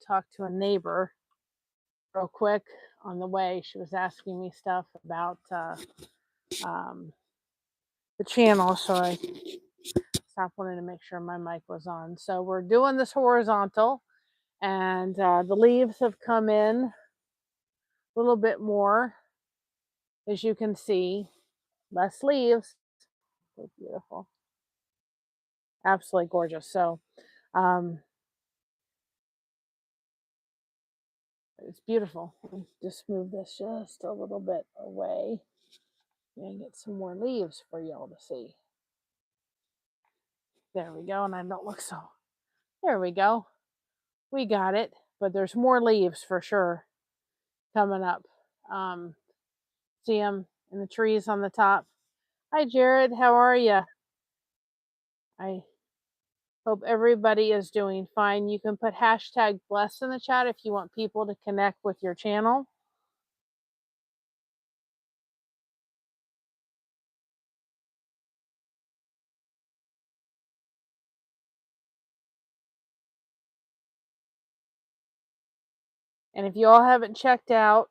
talk to a neighbor real quick on the way. She was asking me stuff about the channel, so I stopped wanting to make sure my mic was on. So we're doing this horizontal, and the leaves have come in a little bit more, as you can see. Less leaves. So beautiful. Absolutely gorgeous. So it's beautiful. Just move this just a little bit away and get some more leaves for y'all to see. There we go. And I don't look so. There we go. We got it. But there's more leaves for sure coming up. See them in the trees on the top. Hi, Jared. How are you? I hope everybody is doing fine. You can put hashtag blessed in the chat if you want people to connect with your channel. And if you all haven't checked out,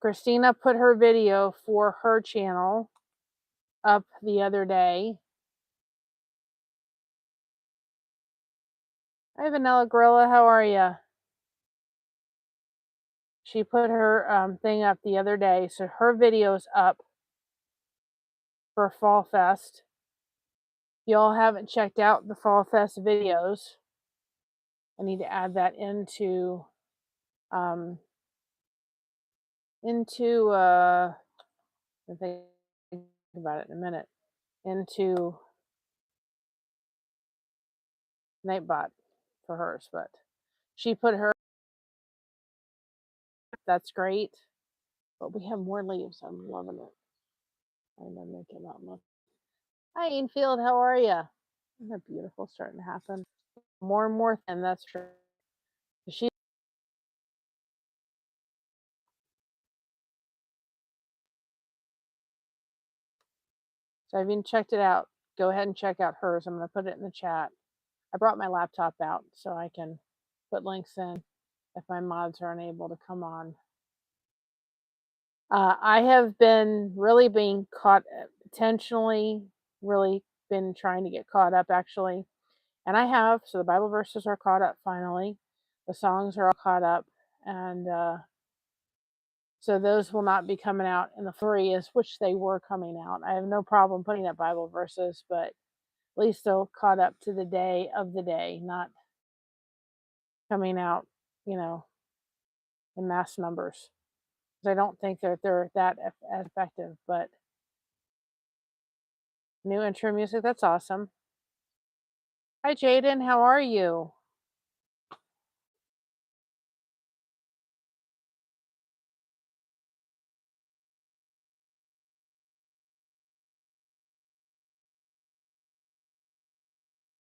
Christina put her video for her channel up the other day. Hi, Vanilla Gorilla. How are you? She put her thing up the other day. So her video's up for Fall Fest. If y'all haven't checked out the Fall Fest videos, I need to add that into I think about it in a minute, into Nightbot for hers, but she put her, that's great, but we have more leaves. I'm loving it. I'm gonna make it not much. Hi, Ainfield, how are you? Isn't that beautiful starting to happen? More and more, and that's true. She So if you haven't checked it out, go ahead and check out hers. I'm going to put it in the chat. I brought my laptop out so I can put links in if my mods are unable to come on. I have been really being caught, intentionally really been trying to get caught up actually. And I have, so the Bible verses are caught up finally. The songs are all caught up. And so those will not be coming out in the furious, which they were coming out. I have no problem putting up Bible verses, but at least they're caught up to the day of the day, not coming out, in mass numbers. Because I don't think they're that effective. But new intro music, that's awesome. Hi, Jaden, how are you?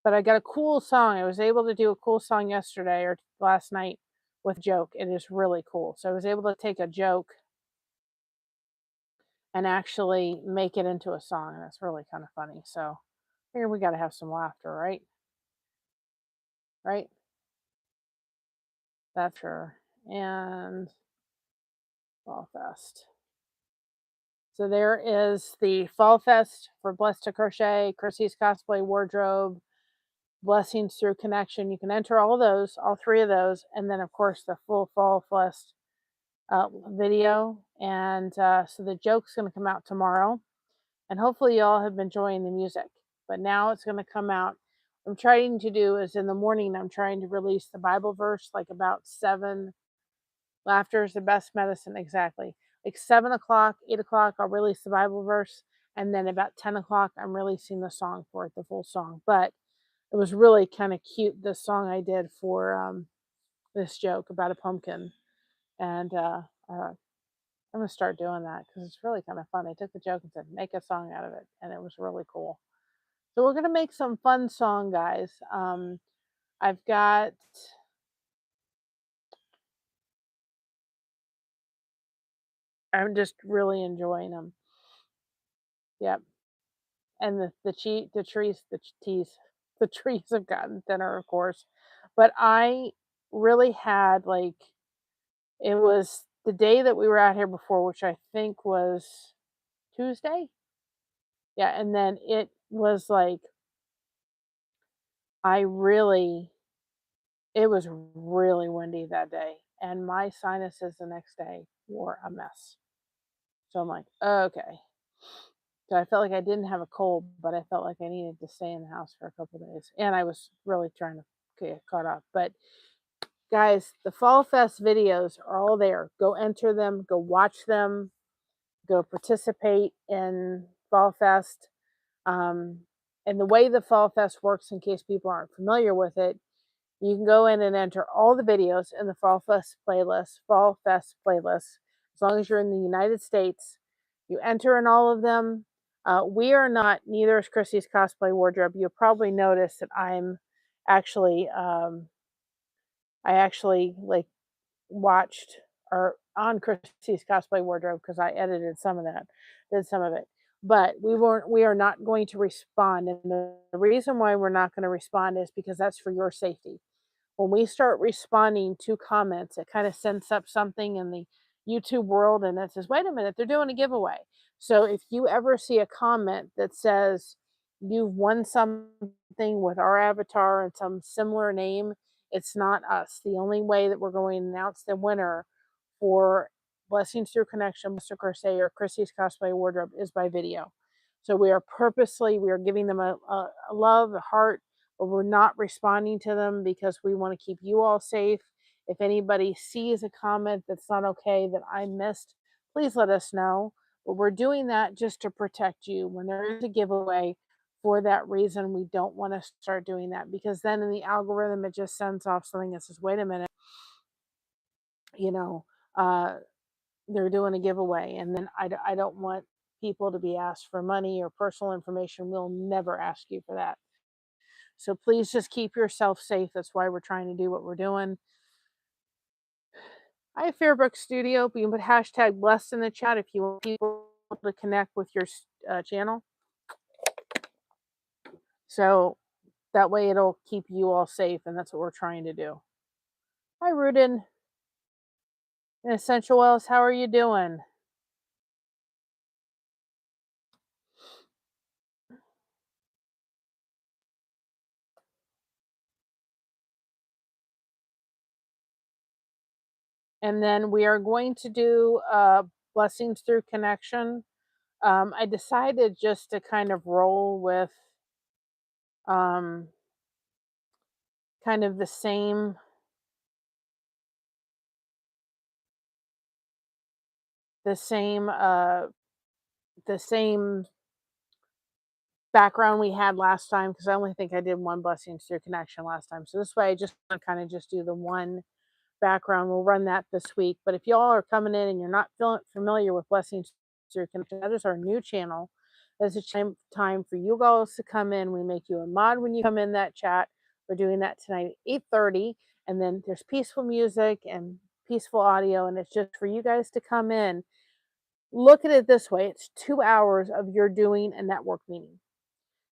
But I got a cool song. I was able to do a cool song yesterday or last night with joke. It is really cool. So I was able to take a joke and actually make it into a song. And it's really kind of funny. So here we got to have some laughter, right? Right? That's sure. And Fall Fest. So there is the Fall Fest for Blessed to Crochet, Chrissy's Cosplay Wardrobe, Blessings Through Connection. You can enter all of those, all three of those, and then of course the full Fall Fest video. And so the joke's going to come out tomorrow, and hopefully y'all have been enjoying the music. But now it's going to come out. What I'm trying to do is in the morning, I'm trying to release the Bible verse like about 7. Laughter is the best medicine, exactly. Like 7 o'clock, 8 o'clock, I'll release the Bible verse, and then about 10 o'clock, I'm releasing the song for it, the full song. But it was really kind of cute, this song I did for this joke about a pumpkin. And I'm going to start doing that because it's really kind of fun. I took the joke and said, make a song out of it. And it was really cool. So we're going to make some fun song, guys. I've got... I'm just really enjoying them. Yep. And the trees have gotten thinner, of course. But I really had like, it was the day that we were out here before, which I think was Tuesday. Yeah, and then it was like I really it was really windy that day, and my sinuses the next day were a mess. So I'm like, okay. So I felt like I didn't have a cold, but I felt like I needed to stay in the house for a couple of days, and I was really trying to get caught up. But guys, the Fall Fest videos are all there. Go enter them, go watch them, go participate in Fall Fest. Um, and the way the Fall Fest works, in case people aren't familiar with it, you can go in and enter all the videos in the Fall Fest playlist, as long as you're in the United States. You enter in all of them. We are not, neither is Chrissy's Cosplay Wardrobe. You'll probably notice that I'm actually, I actually like watched or on Chrissy's Cosplay Wardrobe because I edited some of that, did some of it. But we are not going to respond. And the reason why we're not going to respond is because that's for your safety. When we start responding to comments, it kind of sends up something in the YouTube world and it says, wait a minute, they're doing a giveaway. So if you ever see a comment that says you've won something with our avatar and some similar name, it's not us. The only way that we're going to announce the winner for Blessings Through Connection, Mr. Crochet, or Chrissy's Cosplay Wardrobe is by video. So we are giving them a love, a heart, but we're not responding to them because we want to keep you all safe. If anybody sees a comment that's not okay that I missed, please let us know. But we're doing that just to protect you. When there is a giveaway, for that reason, we don't want to start doing that because then in the algorithm, it just sends off something that says, wait a minute, you know, uh, they're doing a giveaway. And then I don't want people to be asked for money or personal information. We'll never ask you for that. So please just keep yourself safe. That's why we're trying to do what we're doing. I have Fairbrook Studio. You can put hashtag blessed in the chat if you want people to connect with your channel. So that way it'll keep you all safe. And that's what we're trying to do. Hi, Rudin and Essential Wells. How are you doing? And then we are going to do Blessings Through Connection. I decided just to kind of roll with um, kind of the same the same the same background we had last time because I only think I did one Blessings Through Connection last time. So this way I just kind of just do the one background. We'll run that this week. But if y'all are coming in and you're not familiar with Blessings Through Connection, that is our new channel. There's a time for you guys to come in. We make you a mod when you come in that chat. We're doing that tonight at 8:30. And then there's peaceful music and peaceful audio. And it's just for you guys to come in. Look at it this way. It's 2 hours of your doing a network meeting.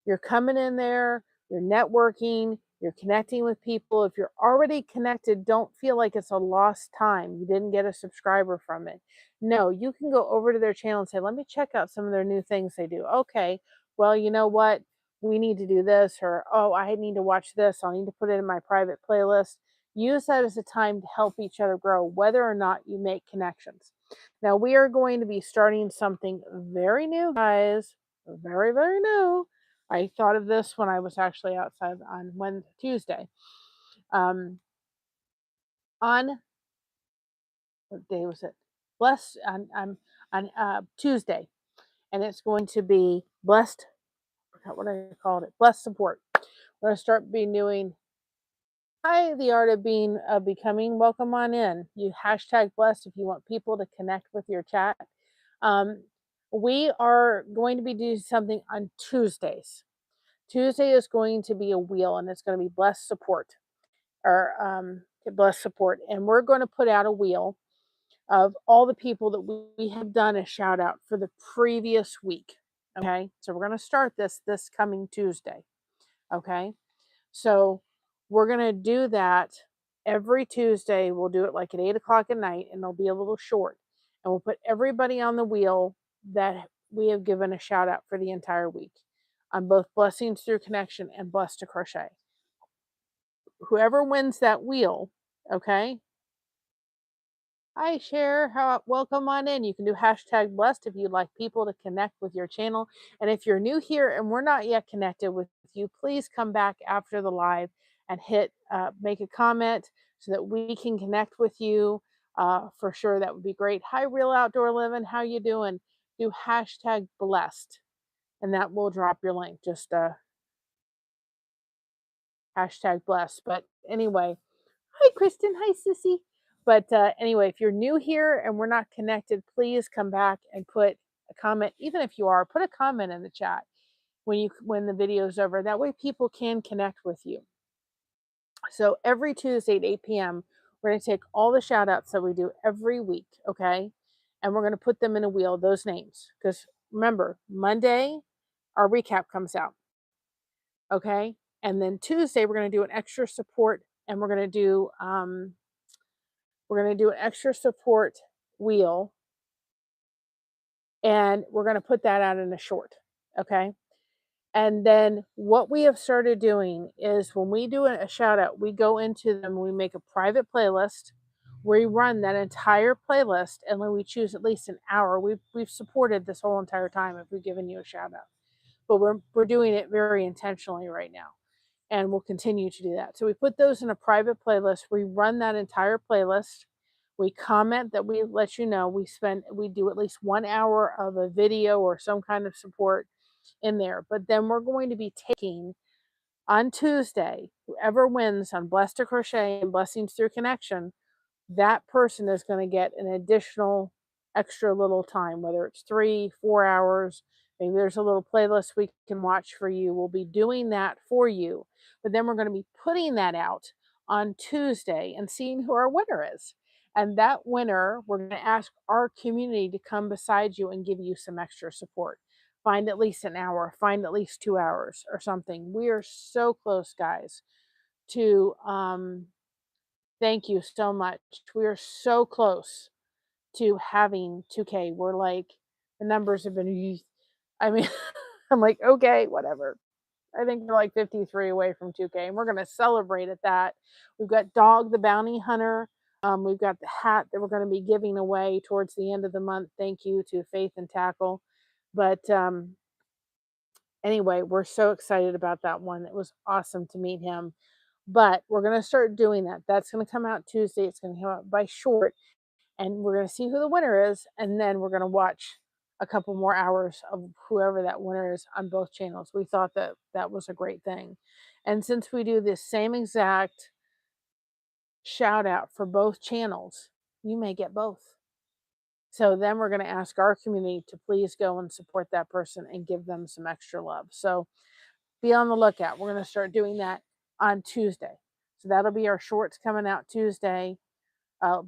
You're coming in there, you're networking, you're connecting with people. If you're already connected, don't feel like it's a lost time. You didn't get a subscriber from it. No, you can go over to their channel and say, let me check out some of their new things they do. Okay, well, you know what? We need to do this, or oh, I need to watch this. I'll need to put it in my private playlist. Use that as a time to help each other grow, whether or not you make connections. Now, we are going to be starting something very new, guys. Very, very new. I thought of this when I was actually outside on Tuesday. On what day was it? Blessed on Tuesday, and it's going to be blessed. I forgot what I called it. Blessed support. We're going to start doing. Hi, the art of being becoming. Welcome on in. You hashtag blessed if you want people to connect with your chat. Um, we are going to be doing something on Tuesdays. Tuesday is going to be a wheel, and it's going to be blessed support or blessed support, and we're going to put out a wheel of all the people that we have done a shout out for the previous week. Okay, so we're going to start this coming Tuesday. Okay, so we're going to do that every Tuesday. We'll do it like at 8 o'clock at night, and it'll be a little short. And we'll put everybody on the wheel that we have given a shout out for the entire week on both Blessings Through Connection and Blessed to Crochet. Whoever wins that wheel, okay? Hi, Cher. Welcome on in. You can do hashtag blessed if you'd like people to connect with your channel. And if you're new here and we're not yet connected with you, please come back after the live and make a comment so that we can connect with you. For sure, that would be great. Hi, Real Outdoor Living. How you doing? Do hashtag blessed, and that will drop your link. Just hashtag blessed. But anyway, hi, Kristen. Hi, Sissy. But anyway, if you're new here and we're not connected, please come back and put a comment. Even if you are, put a comment in the chat when the video is over. That way people can connect with you. So every Tuesday at 8 p.m., we're going to take all the shout outs that we do every week, okay? And we're going to put them in a wheel, those names. Because remember, Monday, our recap comes out, okay? And then Tuesday, we're going to do an extra support, and we're going to do an extra support wheel, and we're going to put that out in a short, okay? And then what we have started doing is when we do a shout out, we go into them, we make a private playlist, we run that entire playlist, and then we choose at least an hour. We've supported this whole entire time if we've given you a shout out, but we're doing it very intentionally right now, and we'll continue to do that. So we put those in a private playlist. We run that entire playlist. We comment that we let you know we do at least 1 hour of a video or some kind of support in there. But then we're going to be taking on Tuesday, whoever wins on Blessed to Crochet and Blessings Through Connection, that person is going to get an additional extra little time, whether it's 3-4 hours. Maybe there's a little playlist we can watch for you. We'll be doing that for you. But then we're going to be putting that out on Tuesday and seeing who our winner is. And that winner, we're going to ask our community to come beside you and give you some extra support. Find at least an hour, find at least 2 hours or something. We are so close, guys, to thank you so much. We are so close to having 2K. We're like, the numbers have been, I mean, I'm like, okay, whatever. I think we're like 53 away from 2K, and we're going to celebrate at that. We've got Dog the Bounty Hunter. We've got the hat that we're going to be giving away towards the end of the month. Thank you to Faith and Tackle. But anyway, we're so excited about that one. It was awesome to meet him. But we're going to start doing that. That's going to come out Tuesday. It's going to come out by short. And we're going to see who the winner is. And then we're going to watch a couple more hours of whoever that winner is on both channels. We thought that that was a great thing. And since we do this same exact shout out for both channels, you may get both. So then we're going to ask our community to please go and support that person and give them some extra love. So be on the lookout. We're going to start doing that on Tuesday. So that'll be our shorts coming out Tuesday.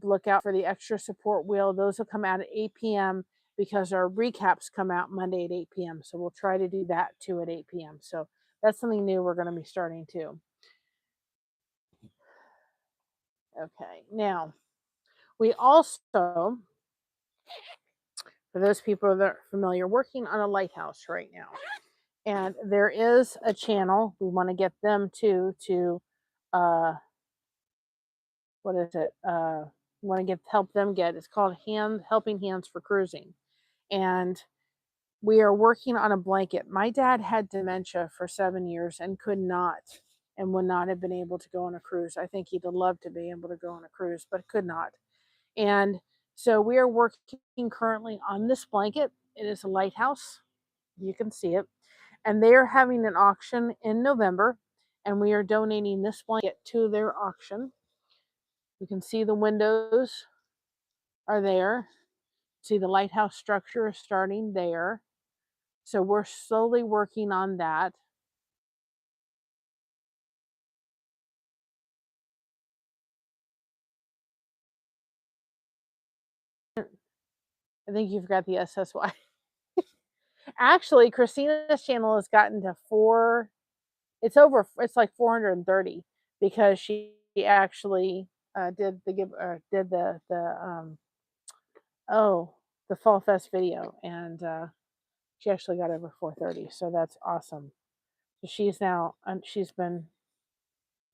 Look out for the extra support wheel. Those will come out at 8 p.m. because our recaps come out Monday at 8 p.m. So we'll try to do that too at 8 p.m. So that's something new we're going to be starting too. Okay, now we also, for those people that are familiar, working on a lighthouse right now. And there is a channel, we want to get them to what is it? Want to help them get, it's called Helping Hands for Cruising. And we are working on a blanket. My dad had dementia for 7 years and could not and would not have been able to go on a cruise. I think he'd have loved to be able to go on a cruise, but could not. And so we are working currently on this blanket. It is a lighthouse. You can see it. And they are having an auction in November, and we are donating this blanket to their auction. You can see the windows are there. See the lighthouse structure is starting there. So we're slowly working on that. I think you've got the SSY. Actually, Christina's channel has gotten to it's like 430 because she actually did oh, the Fall Fest video, and she actually got over 430, so that's awesome. So she's now, she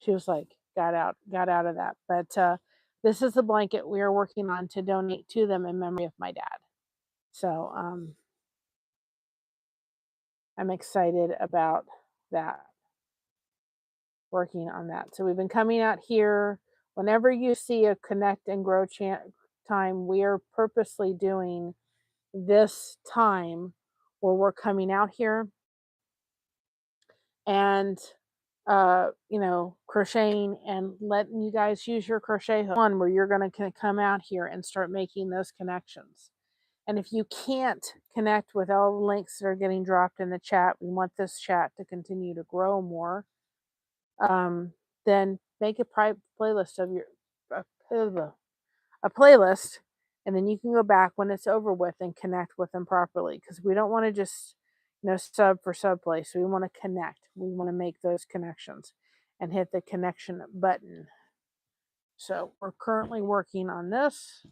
was like, got out of that. But this is the blanket we are working on to donate to them in memory of my dad. So I'm excited about that, working on that. So we've been coming out here. Whenever you see a Connect and Grow time, we are purposely doing this time where we're coming out here and crocheting and letting you guys use your crochet hook, one where you're going to come out here and start making those connections. And if you can't connect with all the links that are getting dropped in the chat, we want this chat to continue to grow more. Then make a private playlist of your a playlist, and then you can go back when it's over with and connect with them properly, because we don't want to just sub for sub place. We want to connect. We want to make those connections and hit the connection button. So we're currently working on this.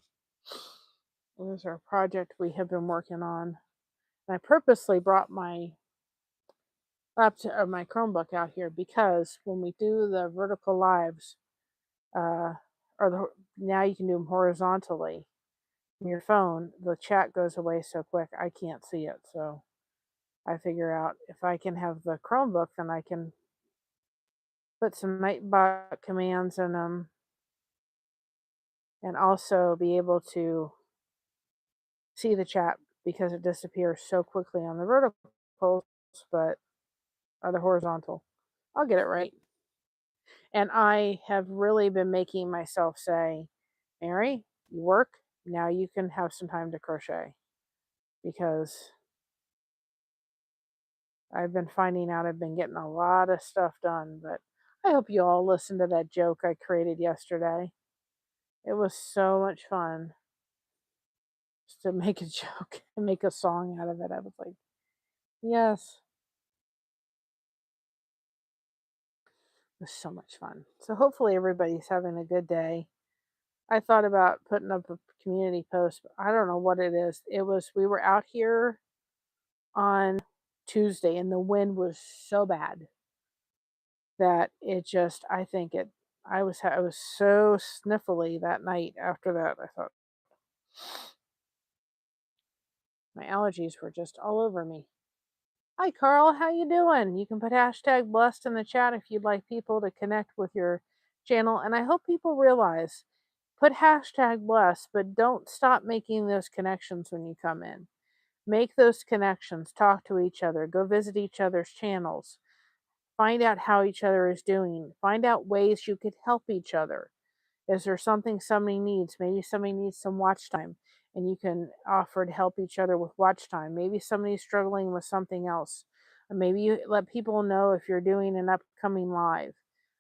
This is our project we have been working on. And I purposely brought my my Chromebook out here because when we do the vertical lives, now you can do them horizontally from your phone, the chat goes away so quick I can't see it. So I figure out if I can have the Chromebook, then I can put some Nightbot commands in them and also be able to see the chat because it disappears so quickly on the vertical, but or the horizontal. I'll get it right. And I have really been making myself say, Mary, you work, now you can have some time to crochet, because I've been finding out I've been getting a lot of stuff done. But I hope you all listened to that joke I created yesterday. It was so much fun just to make a joke and make a song out of it. I was like, yes, it was so much fun. So hopefully everybody's having a good day. I thought about putting up a community post, but I don't know what it is. We were out here on Tuesday and the wind was so bad that it just, I was so sniffly that night after that. I thought my allergies were just all over me. Hi Carl, how you doing? You can put hashtag blessed in the chat if you'd like people to connect with your channel. And I hope people realize, put hashtag blessed, but don't stop making those connections when you come in. Make those connections, talk to each other, go visit each other's channels, find out how each other is doing, find out ways you could help each other. Is there something somebody needs? Maybe somebody needs some watch time and you can offer to help each other with watch time. Maybe somebody's struggling with something else. Maybe you let people know if you're doing an upcoming live.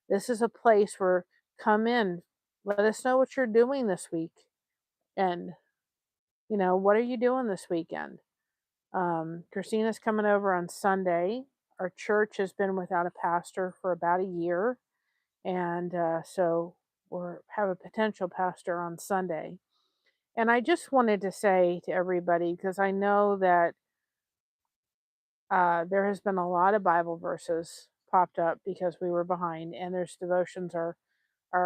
This is a place where, come in, let us know what you're doing this week. And, what are you doing this weekend? Christina's coming over on Sunday. Our church has been without a pastor for about a year. And so we'll have a potential pastor on Sunday. And I just wanted to say to everybody, because I know that there has been a lot of Bible verses popped up because we were behind, and there's devotions are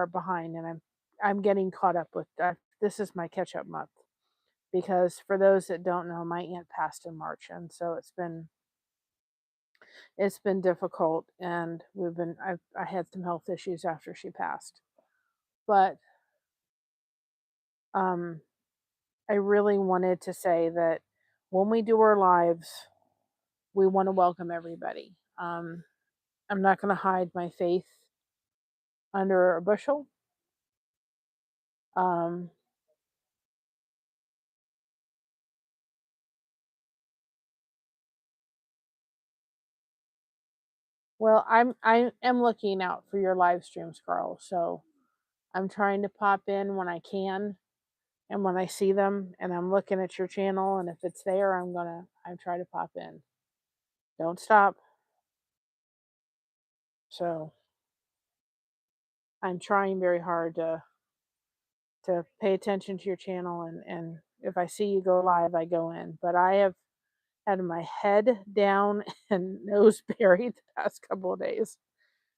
behind, and I'm getting caught up with that. This is my catch up month, because for those that don't know, my aunt passed in March, and so it's been difficult, and I had some health issues after she passed, but I really wanted to say that when we do our lives, we want to welcome everybody. I'm not going to hide my faith under a bushel. Um, well, I am looking out for your live streams, Carl. So I'm trying to pop in when I can and when I see them, and I'm looking at your channel, and if it's there, I try to pop in. Don't stop. So I'm trying very hard to pay attention to your channel, and if I see you go live, I go in. But I have had my head down and nose buried the past couple of days.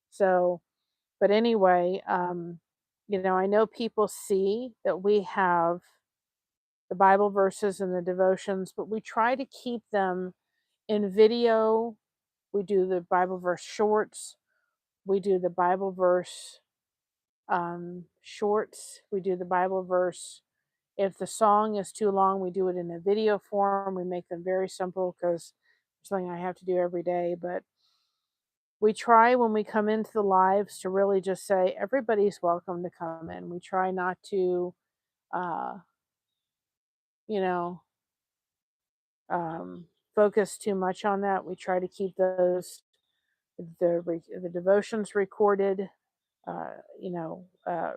So, but anyway, I know people see that we have the Bible verses and the devotions, but we try to keep them in video. We do the Bible verse shorts. We do the Bible verse shorts. We do the Bible verse. If the song is too long, we do it in a video form. We make them very simple because it's something I have to do every day. But we try when we come into the lives to really just say everybody's welcome to come in. We try not to, uh, you know, focus too much on that. We try to keep the devotions recorded, uh, you know, uh,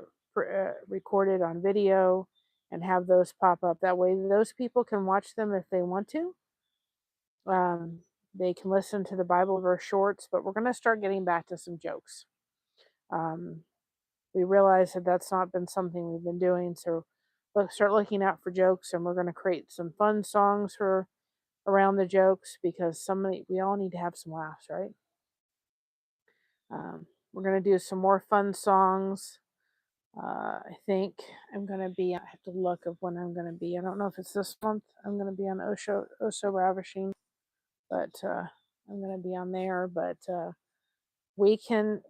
recorded on video, and have those pop up. That way, those people can watch them if they want to. Um, they can listen to the Bible verse shorts, but we're going to start getting back to some jokes. Um, we realize that that's not been something we've been doing, so let's start looking out for jokes, and we're going to create some fun songs for around the jokes because we all need to have some laughs, right? We're going to do some more fun songs. I think I'm going to be, I have to look of when I'm going to be. I don't know if it's this month. I'm going to be on Osho Ravishing, but I'm going to be on there. But we can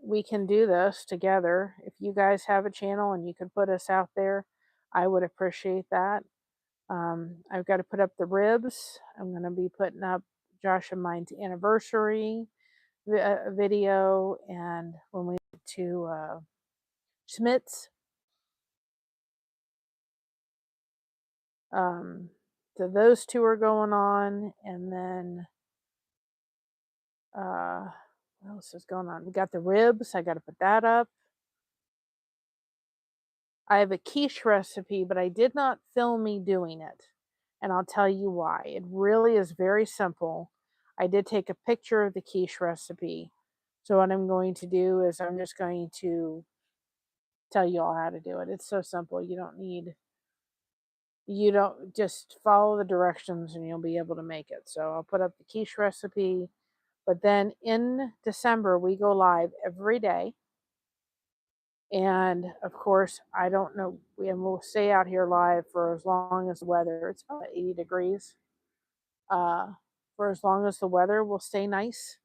do this together. If you guys have a channel and you could put us out there, I would appreciate that. I've got to put up the ribs. I'm going to be putting up Josh and mine's anniversary video, and when we get to Schmidt's. So those two are going on, and then what else is going on? We got the ribs. I got to put that up. I have a quiche recipe, but I did not film me doing it, and I'll tell you why. It really is very simple. I did take a picture of the quiche recipe, so what I'm going to do is I'm just going to tell you all how to do it. It's so simple. You don't just follow the directions and you'll be able to make it. So I'll put up the quiche recipe. But then in December, we go live every day. And of course, I don't know, we'll stay out here live for as long as the weather, it's about 80 degrees. For as long as the weather will stay nice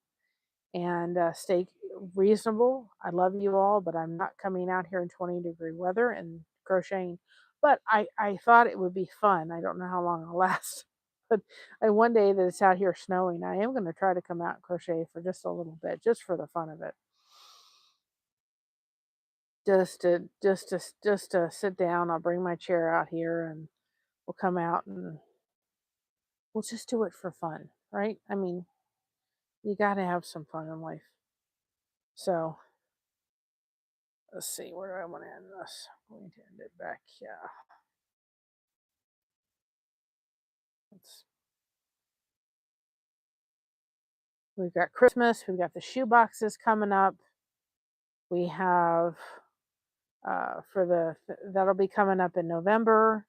and stay reasonable. I love you all, but I'm not coming out here in 20-degree weather and crocheting. But I thought it would be fun. I don't know how long I'll last. But one day that it's out here snowing, I am going to try to come out and crochet for just a little bit, just for the fun of it. Just to sit down. I'll bring my chair out here and we'll come out and we'll just do it for fun, right? I mean, you got to have some fun in life. So let's see, where do I want to end this? I'm going to end it back. Yeah. We've got Christmas. We've got the shoe boxes coming up. We have that'll be coming up in November.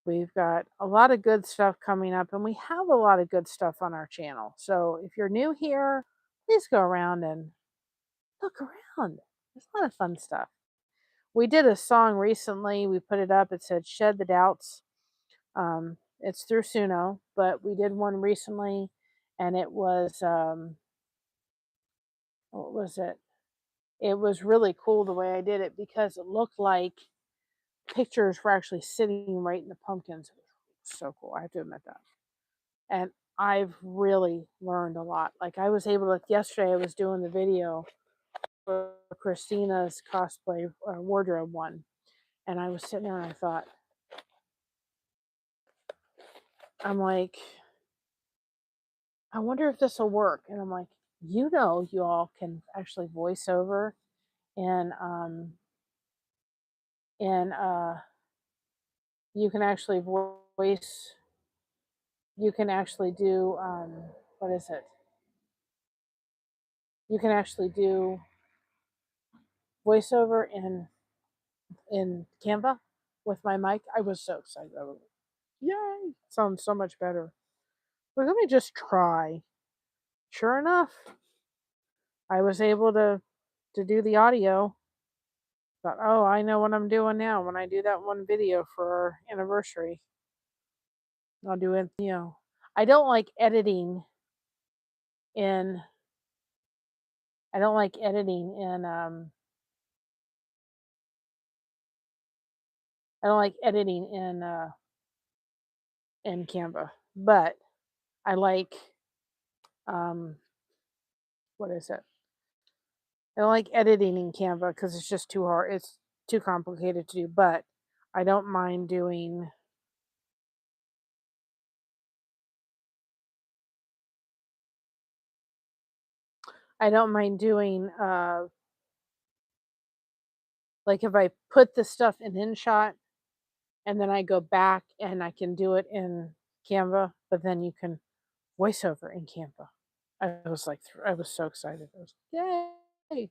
We've got a lot of good stuff coming up, and we have a lot of good stuff on our channel. So if you're new here, please go around and look around. There's a lot of fun stuff. We did a song recently. We put it up. It said "Shed the Doubts." It's through Suno, but we did one recently, and it was what was it? It was really cool the way I did it because it looked like pictures were actually sitting right in the pumpkins. It was so cool. I have to admit that. And I've really learned a lot. Like I was able to, yesterday I was doing the video for Christina's cosplay wardrobe one. And I was sitting there and I thought, I'm like, I wonder if this will work. And I'm like, you all can actually voice over and you can actually voice, you can actually do, what is it? You can actually do voiceover in Canva with my mic. I was so excited. I was like, yay! Sounds so much better. But let me just try. Sure enough, I was able to do the audio. Thought, oh, I know what I'm doing now. When I do that one video for our anniversary, I'll do it. I don't like editing in. I don't like editing in. I don't like editing in Canva, but I like um, what is it? I don't like editing in Canva because it's just too hard. It's too complicated to do. But I don't mind doing. I don't mind doing like if I put the stuff in InShot and then I go back and I can do it in Canva, but then you can voice over in Canva. I was like, I was so excited. I was yay,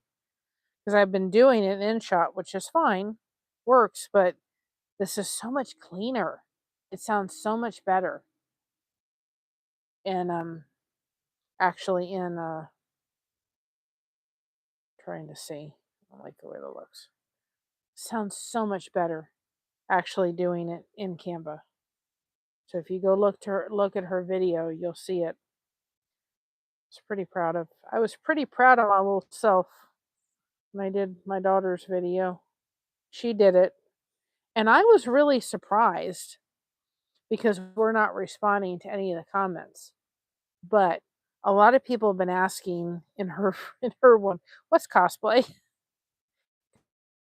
because I've been doing it in InShot, which is fine, works, but this is so much cleaner. It sounds so much better. And actually in trying to see. I don't like the way that looks. Sounds so much better actually doing it in Canva. So if you go look at her video, you'll see it. I was pretty proud of my little self when I did my daughter's video. She did it. And I was really surprised because we're not responding to any of the comments. But a lot of people have been asking in her in her one, what's cosplay?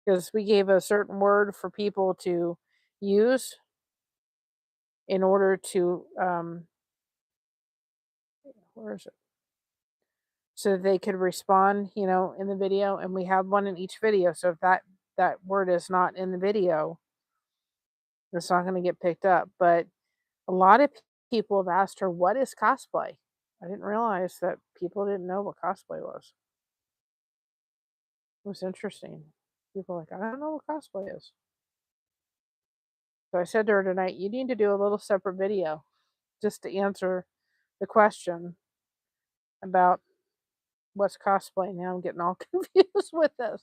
Because we gave a certain word for people to use in order to where is it? So they could respond, in the video, and we have one in each video. So if that word is not in the video, it's not going to get picked up. But a lot of people have asked her, what is cosplay? I didn't realize that people didn't know what cosplay was. It was interesting. People are like, I don't know what cosplay is. So I said to her tonight, you need to do a little separate video just to answer the question about what's cosplay. Now I'm getting all confused with this.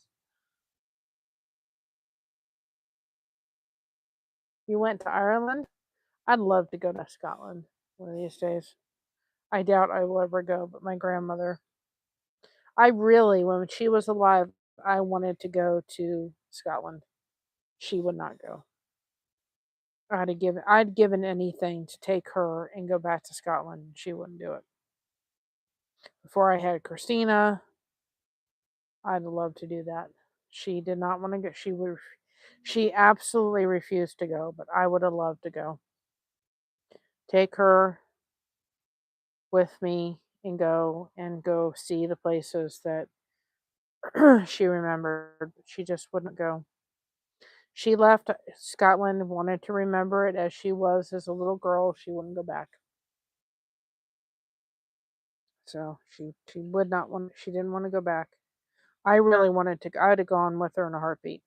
You went to Ireland? I'd love to go to Scotland one of these days. I doubt I will ever go, but my grandmother, when she was alive, I wanted to go to Scotland. She would not go. I'd given anything to take her and go back to Scotland. She wouldn't do it. Before I had Christina, I'd love to do that. She did not want to go. She absolutely refused to go, but I would have loved to go. Take her with me and go see the places that she remembered. She just wouldn't go. She left Scotland, wanted to remember it as she was as a little girl. She wouldn't go back. So she would not want. She didn't want to go back. I really wanted to. I'd have gone with her in a heartbeat.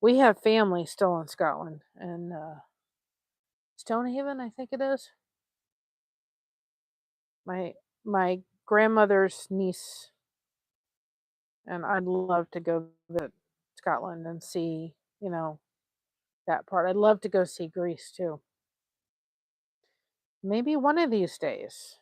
We have family still in Scotland, and Stonehaven, I think it is. My grandmother's niece, and I'd love to go visit Scotland and see, that part. I'd love to go see Greece too. Maybe one of these days.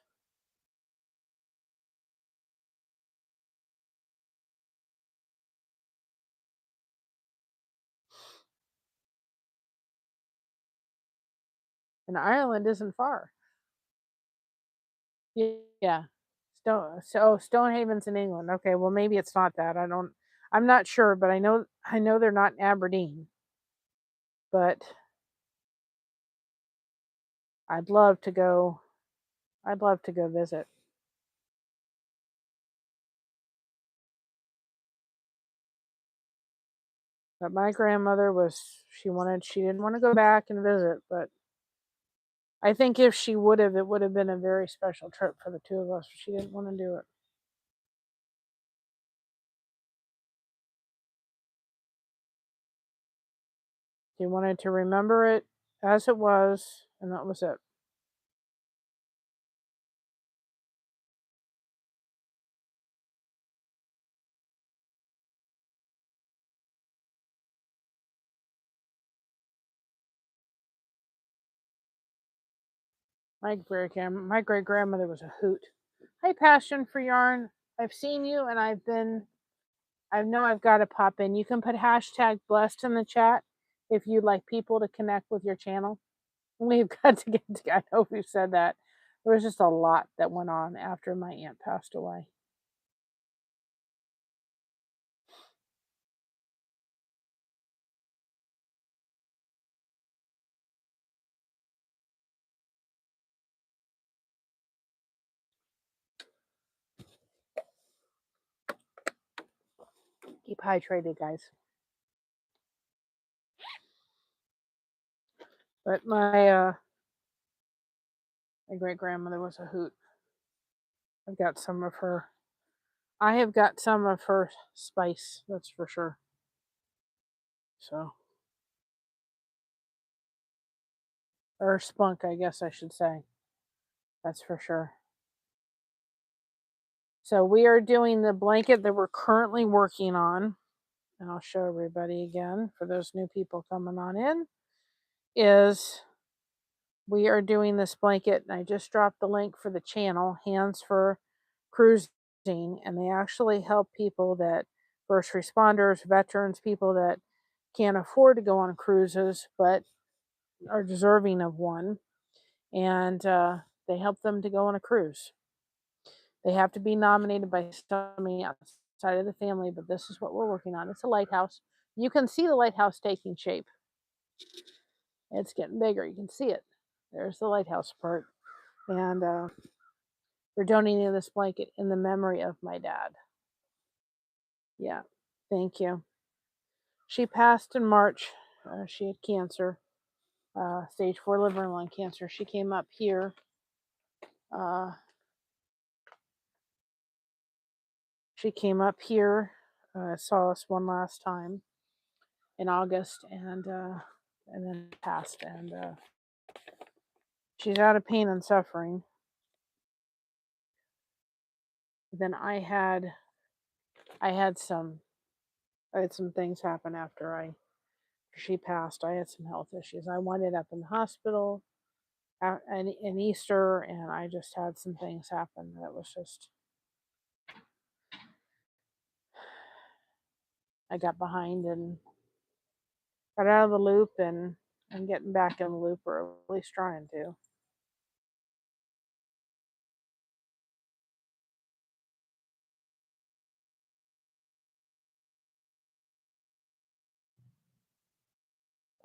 And Ireland isn't far. Yeah. Stonehaven's in England. Okay, well maybe it's not that. I'm not sure, but I know they're not in Aberdeen. But I'd love to go visit. But my grandmother she didn't want to go back and visit, but I think if she would have, it would have been a very special trip for the two of us. She didn't want to do it. She wanted to remember it as it was, and that was it. My great grandmother was a hoot. Hi, Passion for Yarn. I've seen you, and I know I've got to pop in. You can put hashtag blessed in the chat if you'd like people to connect with your channel. We've got to get to, I know we've said that. There was just a lot that went on after my aunt passed away. Keep hydrated, guys. But my great grandmother was a hoot. I've got some of her. I have got some of her spice, that's for sure. So, or spunk, I guess I should say. That's for sure. So we are doing the blanket that we're currently working on. And I'll show everybody again for those new people coming on in. Is we are doing this blanket, and I just dropped the link for the channel, Hands for Cruising, and they actually help people that first responders, veterans, people that can't afford to go on cruises but are deserving of one, and they help them to go on a cruise. They have to be nominated by somebody outside of the family, but this is what we're working on. It's a lighthouse. You can see the lighthouse taking shape. It's getting bigger. You can see it. There's the lighthouse part. And we're donating this blanket in the memory of my dad. Yeah, thank you. She passed in March. She had cancer, stage 4 liver and lung cancer. She came up here. Saw us one last time in August, and then passed. And she's out of pain and suffering. Then I had some things happen after she passed. I had some health issues. I wound up in the hospital in Easter, and I just had some things happen that was just, I got behind and got out of the loop, and I'm getting back in the loop, or at least trying to.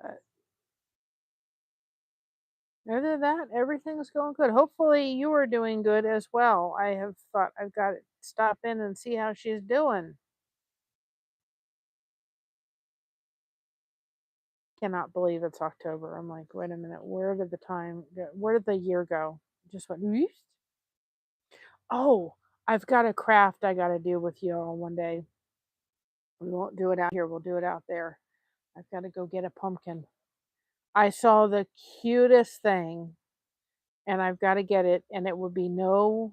But other than that, everything's going good. Hopefully you are doing good as well. I have thought I've got to stop in and see how she's doing. Cannot believe it's October. I'm like, wait a minute, where did the year go? Just went, whoosh. Oh, I've got a craft I got to do with you all one day. We won't do it out here, we'll do it out there. I've got to go get a pumpkin. I saw the cutest thing, and I've got to get it, and it would be no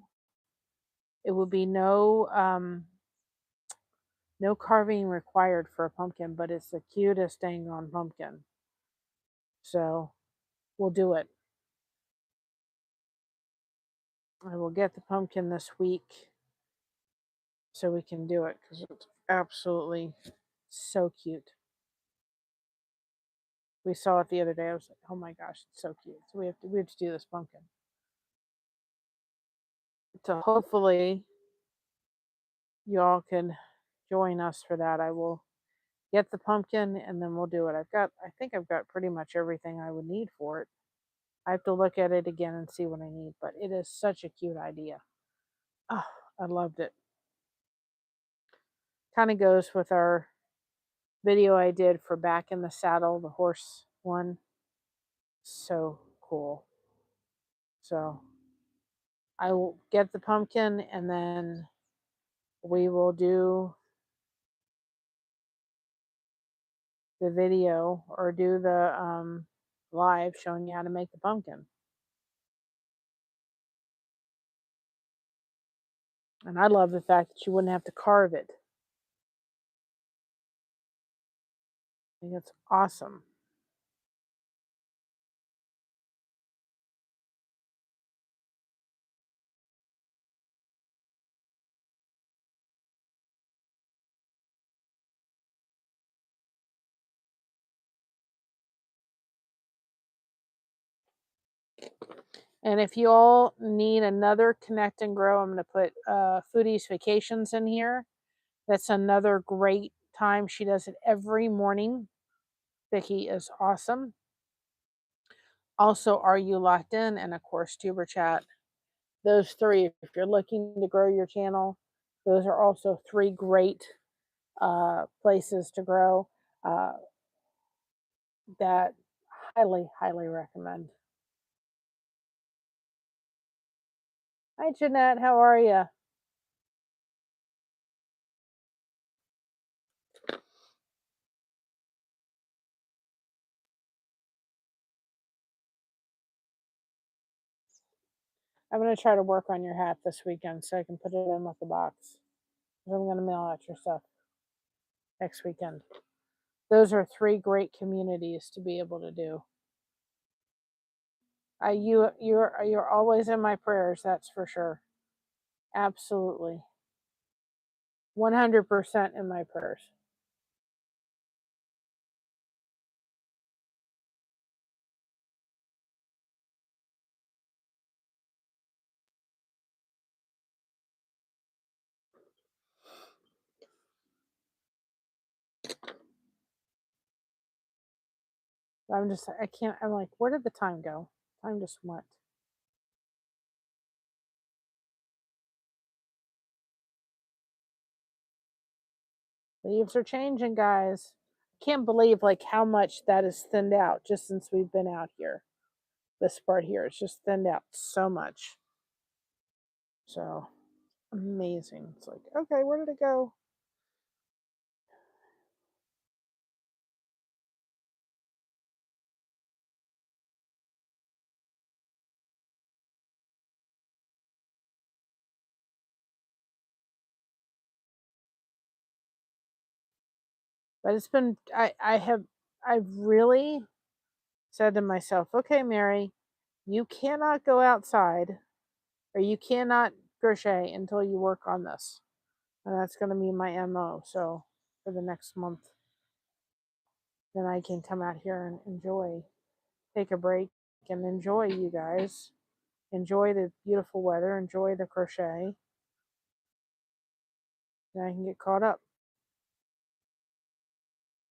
no carving required for a pumpkin, but it's the cutest dang on pumpkin. So we'll do it. I will get the pumpkin this week so we can do it, because it's absolutely so cute. We saw it the other day. I was like, oh my gosh, it's so cute. So we have to do this pumpkin. So hopefully y'all can join us for that. I will get the pumpkin, and then we'll do it. I think I've got pretty much everything I would need for it. I have to look at it again and see what I need, but it is such a cute idea. Oh, I loved it. Kind of goes with our video I did for Back in the Saddle, the horse one. So cool. So I will get the pumpkin, and then we will do the video or do the live showing you how to make the pumpkin. And I love the fact that you wouldn't have to carve it. I think it's awesome. And if you all need another Connect and Grow, I'm going to put Foodie's Vacations in here. That's another great time. She does it every morning. Vicki is awesome. Also, Are You Locked In? And of course, Tuber Chat. Those three, if you're looking to grow your channel, those are also three great places to grow that highly, highly recommend. Hi, Jeanette. How are you? I'm going to try to work on your hat this weekend so I can put it in with the box. I'm going to mail out your stuff next weekend. Those are three great communities to be able to do. You're always in my prayers, that's for sure. Absolutely. 100% in my prayers. I can't, I'm like, where did the time go? Time just went. Leaves are changing, guys. Can't believe like how much that is thinned out just since we've been out here. This part here, it's just thinned out so much. So amazing. It's like, okay, where did it go? But it's been I've really said to myself, okay, Mary, you cannot go outside or you cannot crochet until you work on this. And that's going to be my MO. So for the next month, then I can come out here and enjoy, take a break and enjoy you guys. Enjoy the beautiful weather, enjoy the crochet. Then I can get caught up.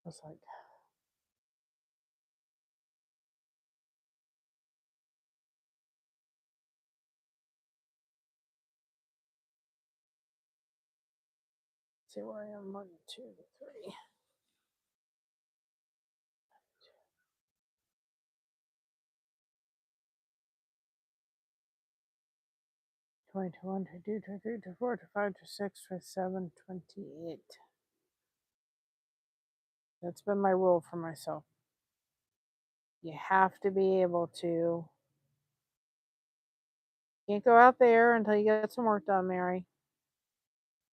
It's like, see where I am. 1, 2, 3. 21, 22, 23, 24, 25, 26, 27, 28. That's been my rule for myself. You have to be able to. Can't go out there until you get some work done, Mary.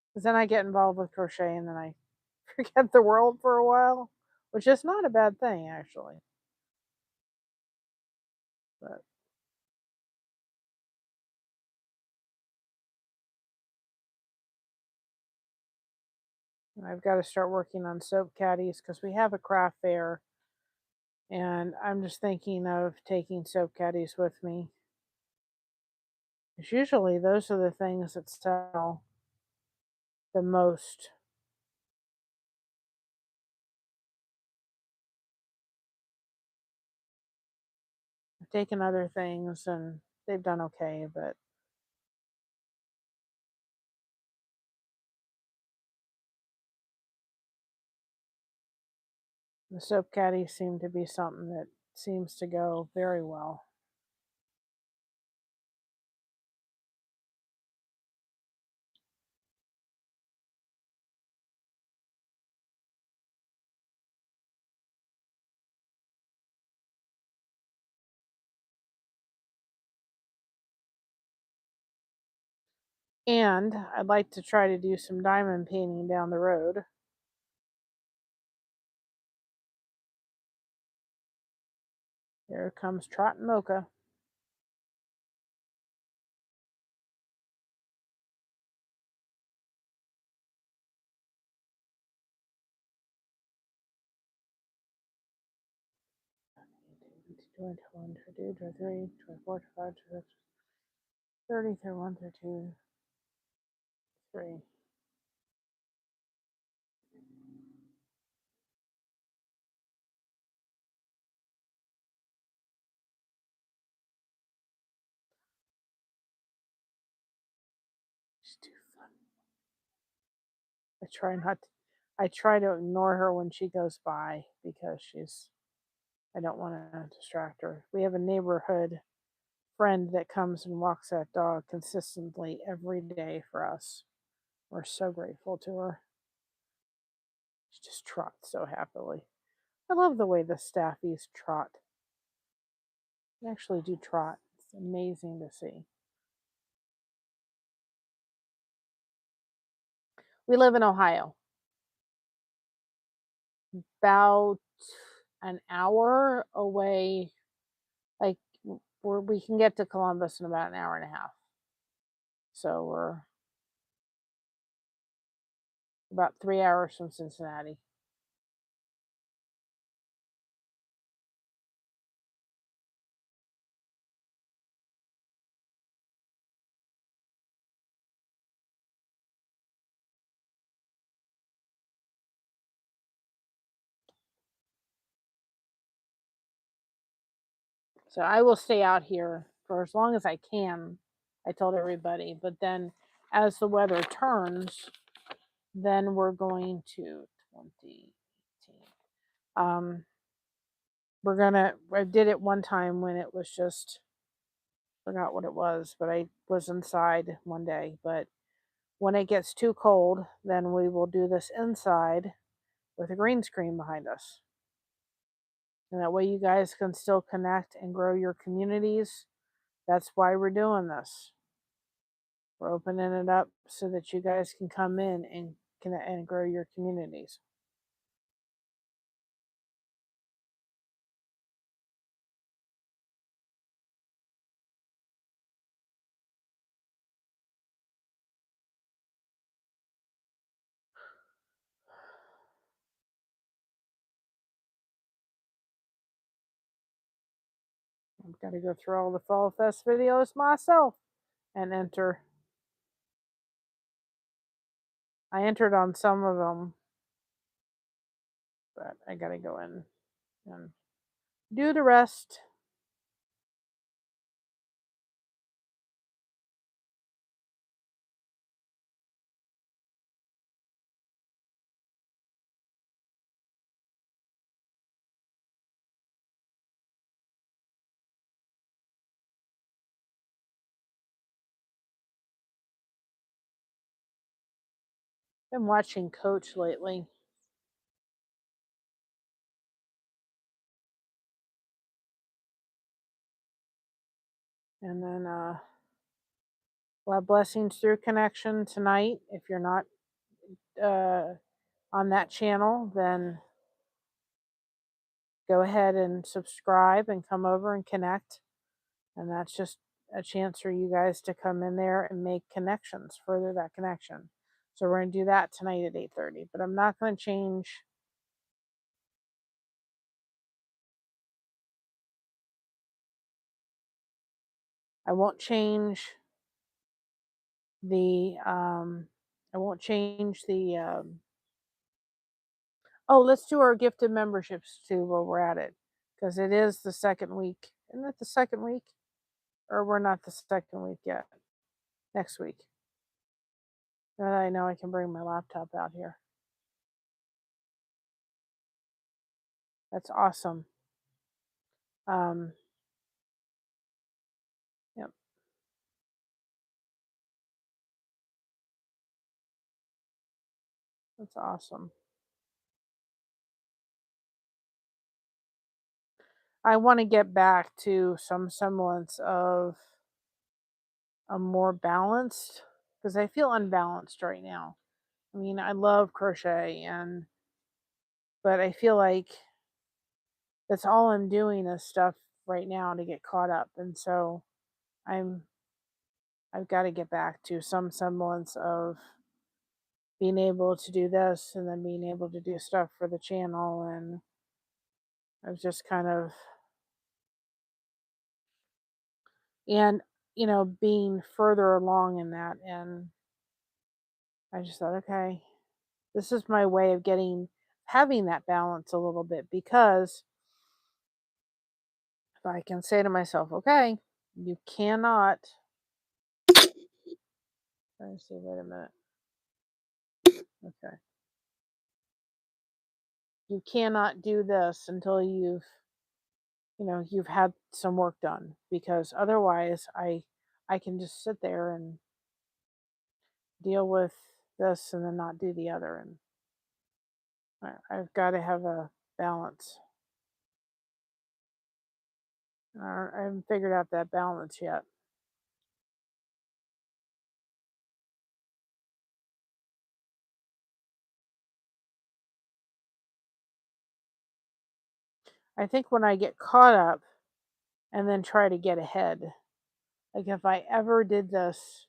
Because then I get involved with crochet and then I forget the world for a while, which is not a bad thing, actually. But I've got to start working on soap caddies because we have a craft fair. And I'm just thinking of taking soap caddies with me. Because usually those are the things that sell the most. I've taken other things and they've done okay, but the soap caddies seem to be something that seems to go very well. And I'd like to try to do some diamond painting down the road. Here comes Trot and Mocha. Twenty, 21, 22, 23, 24, 25, 26, 30, 31, 32, 3. She's too fun. I try to ignore her when she goes by because I don't want to distract her. We have a neighborhood friend that comes and walks that dog consistently every day for us. We're so grateful to her. She just trots so happily. I love the way the staffies trot. They actually do trot. It's amazing to see. We live in Ohio. About an hour away, like we can get to Columbus in about an hour and a half. So we're about 3 hours from Cincinnati. So I will stay out here for as long as I can. I told everybody, but then as the weather turns, then we're going to 2018. I did it one time when it was just, forgot what it was, but I was inside one day. But when it gets too cold, then we will do this inside with a green screen behind us. And that way you guys can still connect and grow your communities. That's why we're doing this. We're opening it up so that you guys can come in and connect and grow your communities. I've got to go through all the Fall Fest videos myself and enter. I entered on some of them, but I got to go in and do the rest. Been watching Coach lately. And then we'll have Blessings Through Connection tonight. If you're not on that channel, then go ahead and subscribe and come over and connect. And that's just a chance for you guys to come in there and make connections, further that connection. So we're going to do that tonight at 8:30. But I'm not going to change. I won't change the oh, let's do our gifted memberships too while we're at it, because it is the second week. Isn't it the second week? Or we're not the second week yet. Next week. Now that I know I can bring my laptop out here. That's awesome. Yep. That's awesome. I want to get back to some semblance of a more balanced because I feel unbalanced right now. I mean, I love crochet, but I feel like that's all I'm doing is stuff right now to get caught up. And so I'm I've got to get back to some semblance of being able to do this and then being able to do stuff for the channel. And I've just kind of, and being further along in that. And I just thought, okay, this is my way of having that balance a little bit, because if I can say to myself, okay, you cannot, let me see, wait a minute. Okay. You cannot do this until you've had some work done, because otherwise I can just sit there and deal with this and then not do the other. And I've got to have a balance. I haven't figured out that balance yet. I think when I get caught up and then try to get ahead, like if I ever did this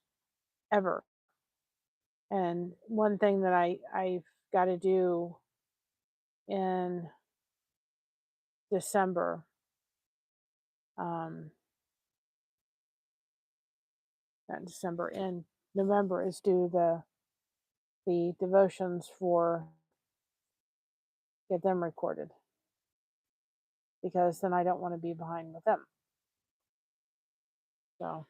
ever, and one thing that I've got to do in December, um, not December, in November, is do the devotions for, get them recorded, because then I don't want to be behind with them. So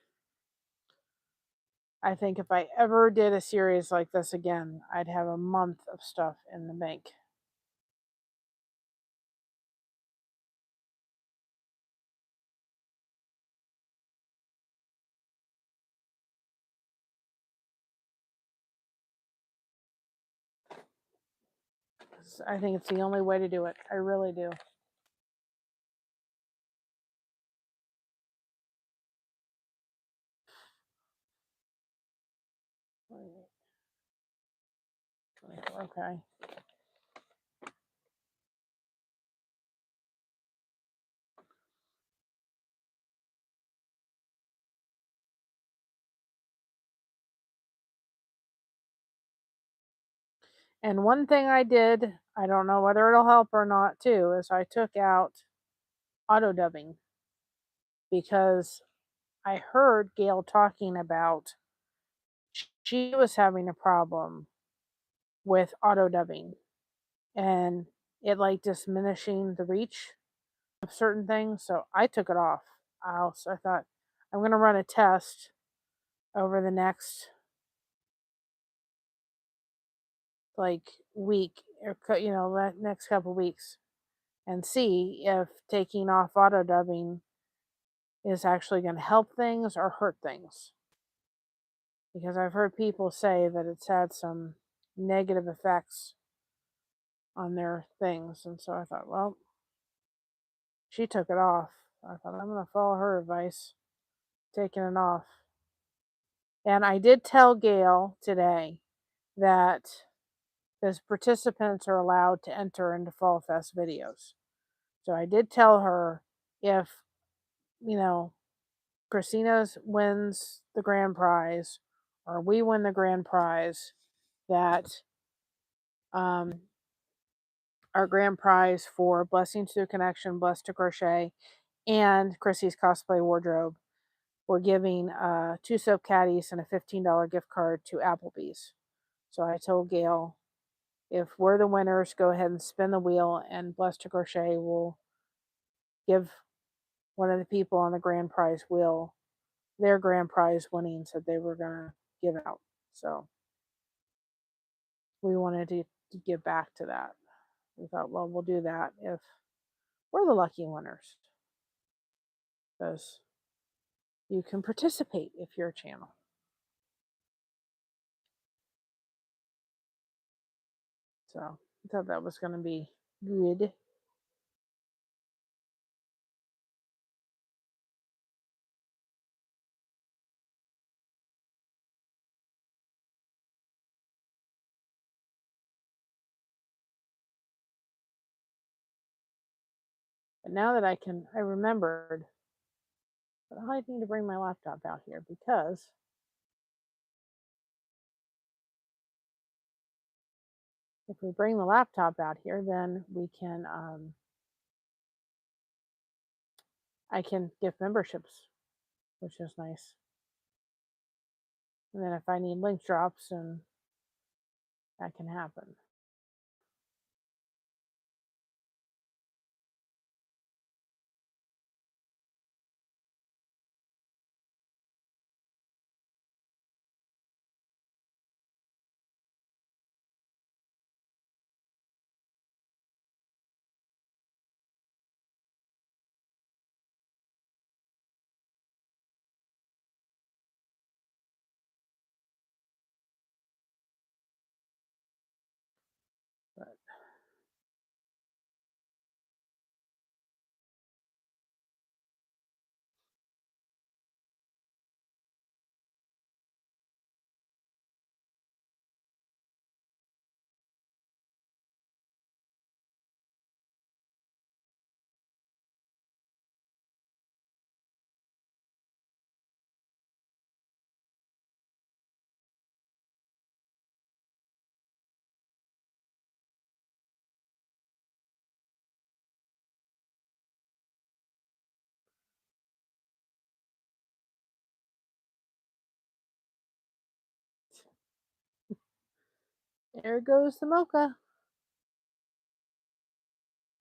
I think if I ever did a series like this again, I'd have a month of stuff in the bank. I think it's the only way to do it. I really do. Okay. And one thing I did, I don't know whether it'll help or not too, is I took out auto dubbing, because I heard Gail talking about she was having a problem with auto dubbing, and it like diminishing the reach of certain things. So I took it off. I thought I'm going to run a test over the next like week, or next couple weeks, and see if taking off auto dubbing is actually going to help things or hurt things, because I've heard people say that it's had some negative effects on their things. And so I thought, well, she took it off. I thought I'm going to follow her advice, taking it off. And I did tell Gail today that those participants are allowed to enter into Fall Fest videos. So I did tell her, if, Christina's wins the grand prize or we win the grand prize, that our grand prize for Blessings Through Connection, Blessed to Crochet, and Chrissy's Cosplay Wardrobe, we're giving 2 soap caddies and a $15 gift card to Applebee's. So I told Gail, if we're the winners, go ahead and spin the wheel, and Blessed to Crochet will give one of the people on the grand prize wheel their grand prize winnings that they were going to give out. So we wanted to give back to that. We thought, well, we'll do that if we're the lucky winners, because you can participate if you're a channel. So I thought that was going to be good. But now that I remembered, but I need to bring my laptop out here because if we bring the laptop out here, then we can, I can give memberships, which is nice. And then if I need link drops, and that can happen. But there goes the mocha.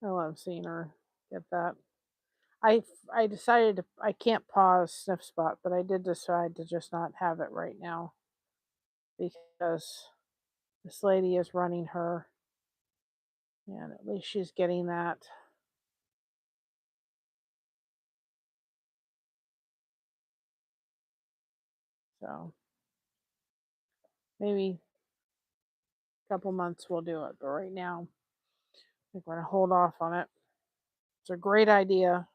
I love seeing her get that. I decided I can't pause Sniff Spot, but I did decide to just not have it right now because this lady is running her, and at least she's getting that. So maybe a couple months we'll do it, but right now I think we're gonna hold off on it. It's a great idea.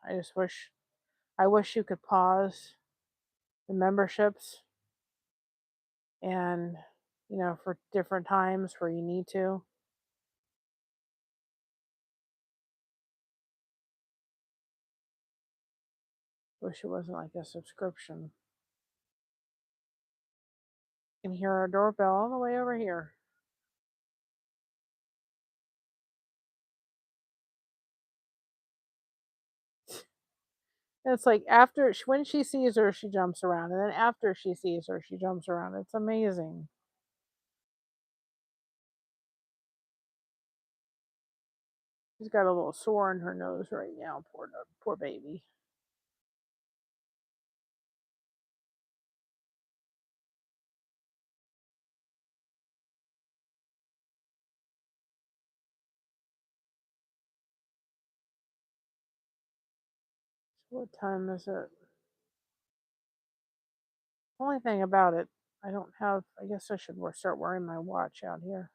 I wish you could pause the memberships and for different times where you need to. Wish it wasn't like a subscription. You can hear our doorbell all the way over here. It's like when she sees her, she jumps around, and then after she sees her, she jumps around. It's amazing. She's got a little sore in her nose right now. Poor baby. So what time is it? Only thing about it, I don't have. I guess I should start wearing my watch out here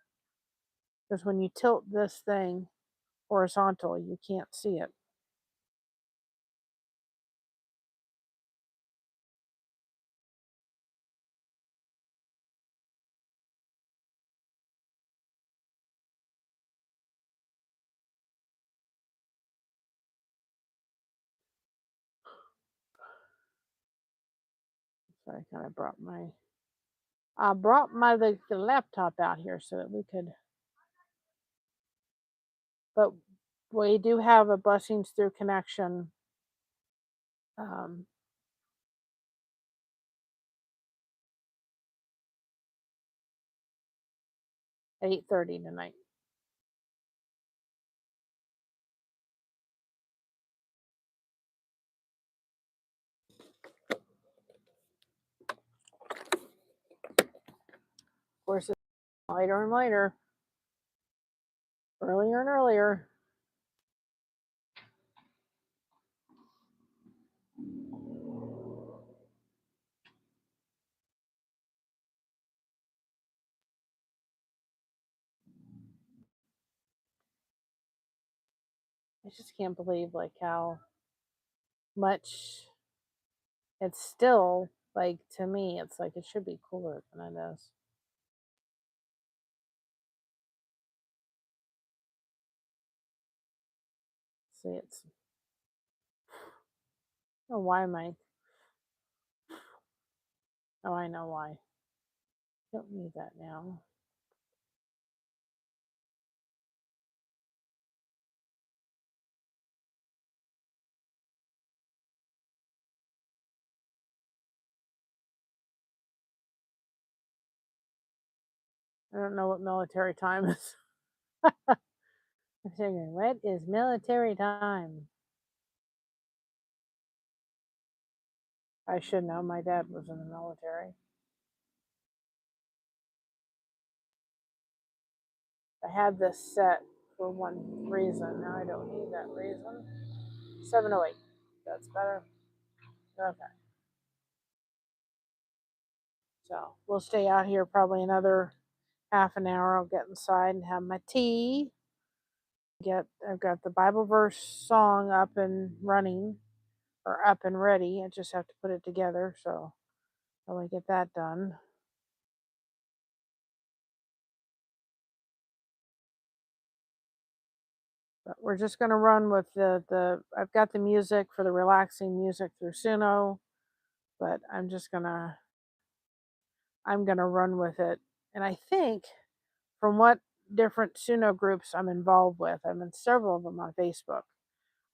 because when you tilt this thing horizontal, you can't see it. So I kind of brought the laptop out here so that we could. But we do have a blessings through connection. Um, 8:30 tonight. Of course, it's later and later, earlier and earlier. I just can't believe like how much it's still like to me. It's like it should be cooler than it is. See, it's Oh, why am I? Oh, I know why. Don't need that now. I don't know what military time is. I'm thinking, what is military time? I should know. My dad was in the military. I had this set for one reason. Now I don't need that reason. 708. That's better. Okay. So we'll stay out here probably another half an hour. I'll get inside and have my tea. I've got the Bible verse song up and running or up and ready. I just have to put it together. So I'll get that done. But we're just gonna run with the I've got the music for the relaxing music through Suno, but I'm gonna run with it. And I think from what different Suno groups I'm involved with, I'm in several of them on Facebook.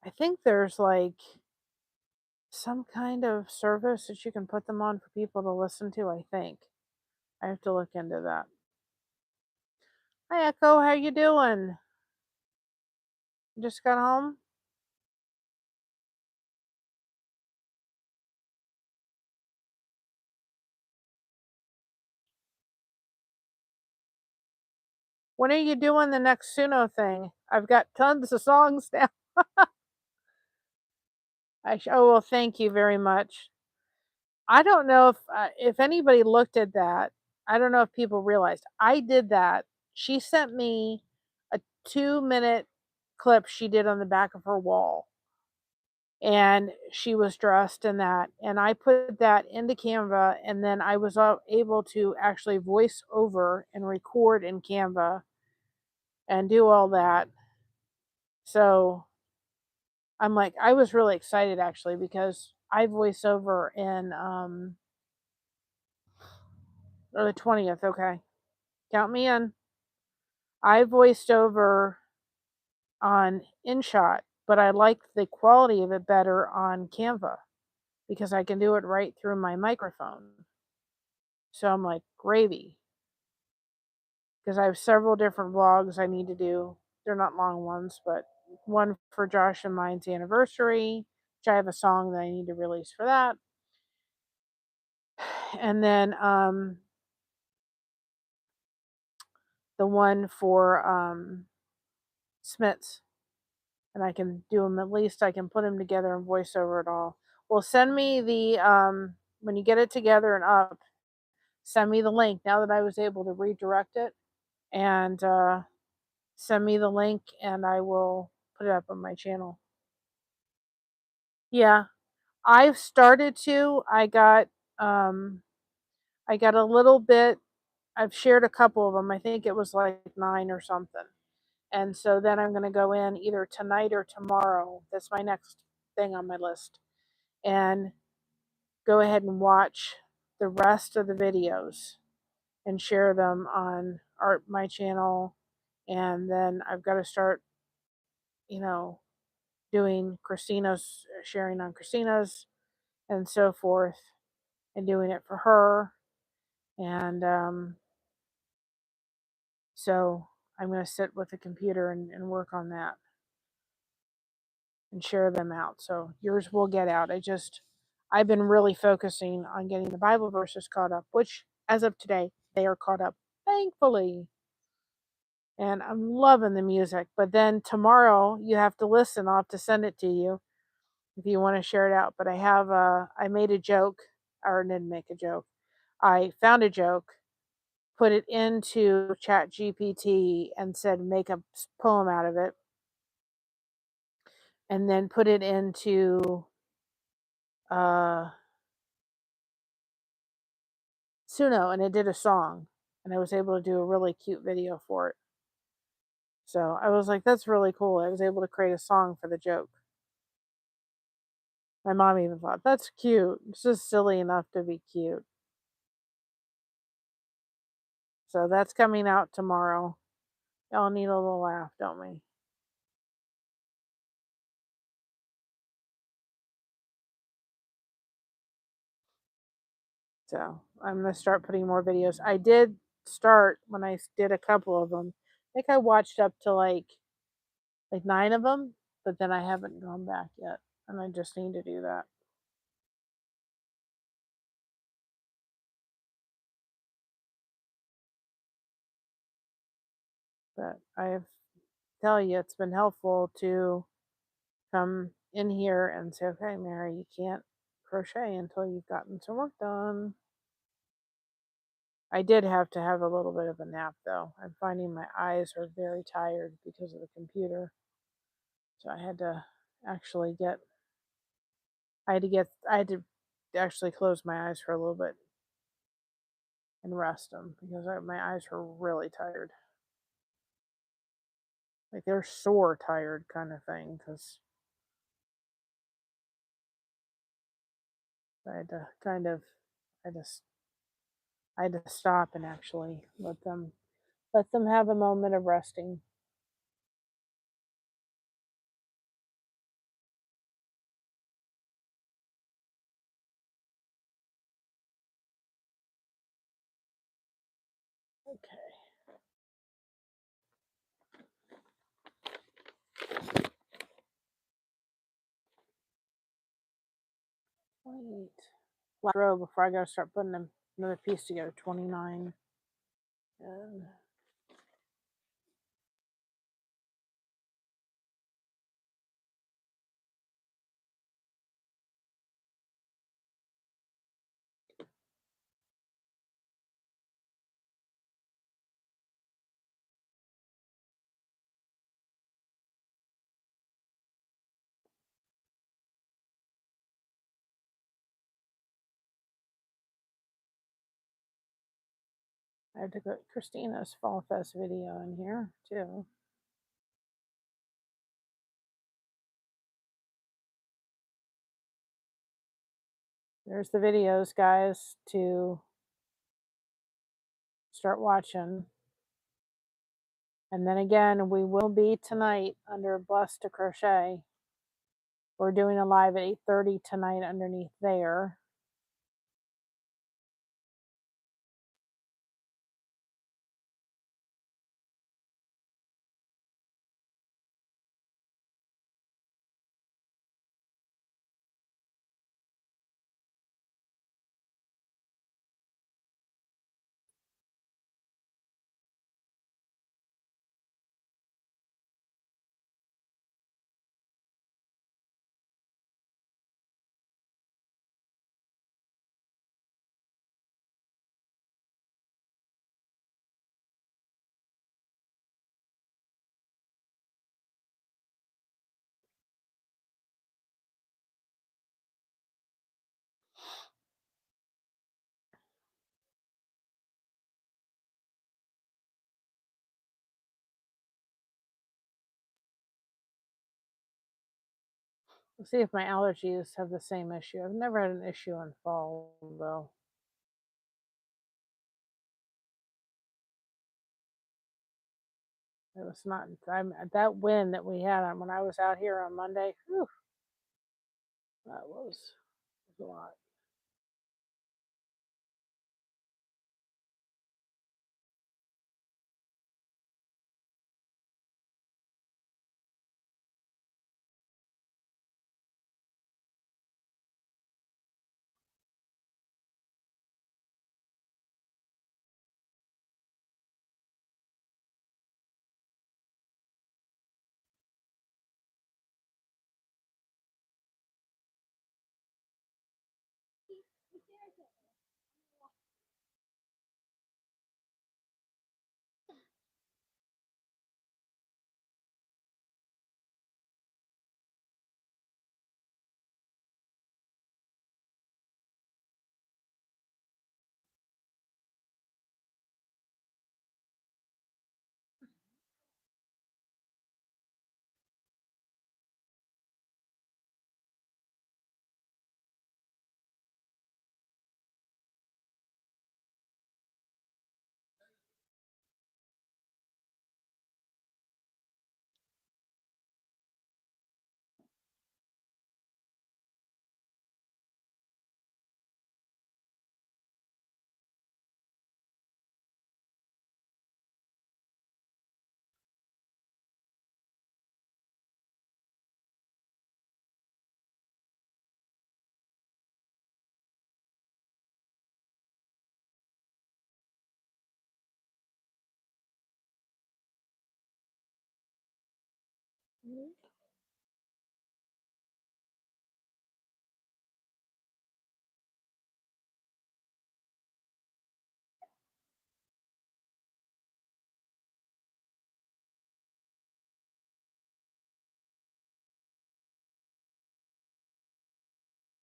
I think there's like some kind of service that you can put them on for people to listen to, I think. I have to look into that. Hi Echo, how you doing? You just got home? When are you doing the next Suno thing? I've got tons of songs now. Oh well, thank you very much. I don't know if anybody looked at that. I don't know if people realized I did that. She sent me a 2-minute clip she did on the back of her wall, and she was dressed in that. And I put that into Canva, and then I was able to actually voice over and record in Canva and do all that. So I'm like, I was really excited actually because I voice over in or the 20th. Okay, count me in. I voiced over on InShot, but I like the quality of it better on Canva because I can do it right through my microphone. So I'm like, gravy. Because I have several different vlogs I need to do. They're not long ones, but one for Josh and mine's anniversary, which I have a song that I need to release for that. And then the one for Smiths. And I can do them, at least I can put them together and voice over it all. Well, send me the when you get it together and up, send me the link now that I was able to redirect it, and send me the link and I will put it up on my channel. Yeah, I've started to. I got a little bit. I've shared a couple of them. I think it was like 9 or something. And so then I'm going to go in either tonight or tomorrow. That's my next thing on my list. And go ahead and watch the rest of the videos and share them on my channel. And then I've got to start, you know, doing Christina's, sharing on Christina's and so forth, and doing it for her. And so I'm going to sit with the computer and work on that and share them out. So yours will get out. I've been really focusing on getting the Bible verses caught up, which as of today, they are caught up, thankfully. And I'm loving the music. But then tomorrow you have to listen. I'll have to send it to you if you want to share it out. But I made a joke, or didn't make a joke. I found a joke, put it into Chat GPT and said, make a poem out of it. And then put it into Suno, and it did a song, and I was able to do a really cute video for it. So I was like, that's really cool. I was able to create a song for the joke. My mom even thought, "That's cute. It's just silly enough to be cute." So that's coming out tomorrow. Y'all need a little laugh, don't we? So I'm gonna start putting more videos. I did start when I did a couple of them. I think I watched up to like 9 of them, but then I haven't gone back yet, and I just need to do that. But I tell you, it's been helpful to come in here and say, "Okay, Mary, you can't crochet until you've gotten some work done." I did have to have a little bit of a nap though. I'm finding my eyes are very tired because of the computer. So I had to actually I had to actually close my eyes for a little bit and rest them because my eyes were really tired. Like they're sore tired kind of thing because I had to kind of I just I had to stop and actually let them have a moment of resting. Okay. Wait. Last row before I gotta start putting another piece together. 29. And I have to put Christina's Fall Fest video in here too. There's the videos, guys, to start watching. And then again, we will be tonight under Blessed to Crochet. We're doing a live at 8:30 tonight underneath there. We'll see if my allergies have the same issue. I've never had an issue in fall, though. It was not that wind that we had when I was out here on Monday. Whew, that was a lot.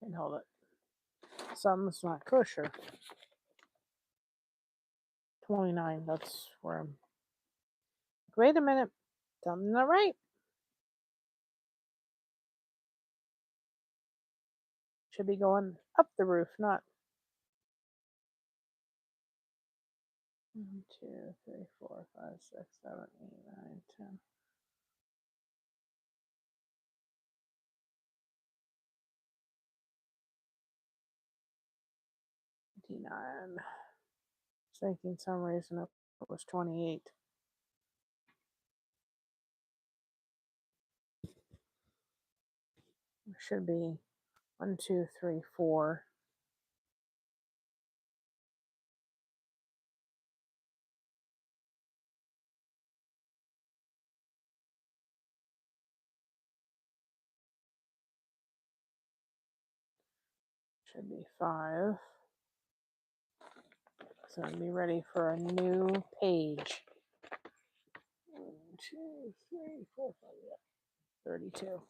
And hold it. Something's not kosher. 29, that's where I'm. Wait a minute. Something's not right. Should be going up the roof, not 1, 2, 3, 4, 5, 6, 7, 8, 9, 10. 29. Thinking some reason it was 28. It should be 1, 2, 3, 4. Should be 5. So I'll be ready for a new page. 1, 2, 3, 4, 5, 32.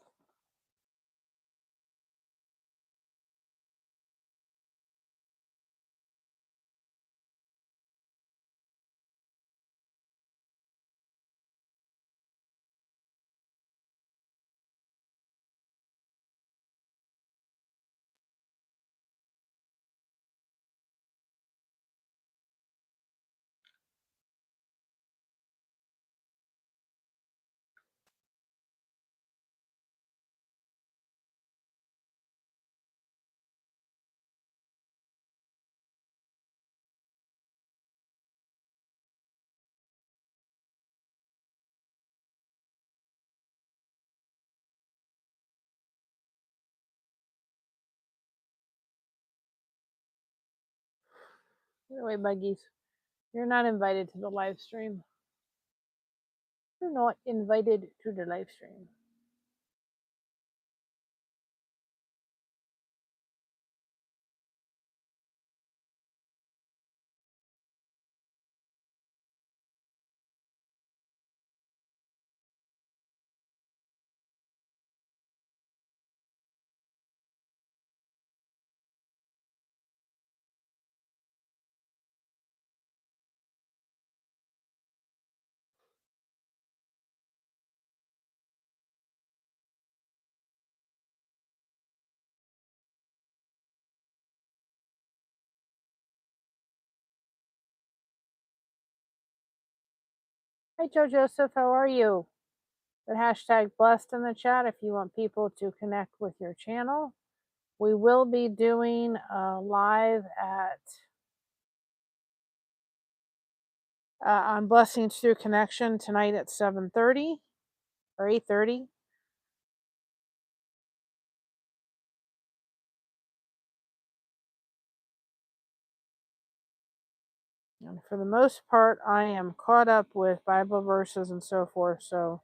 Anyway, buggies, you're not invited to the live stream. You're not invited to the live stream. Hi, Joe Joseph, how are you? Put hashtag blessed in the chat if you want people to connect with your channel. We will be doing a live at on Blessings Through Connection tonight at 7:30 or 8:30. And for the most part, I am caught up with Bible verses and so forth, so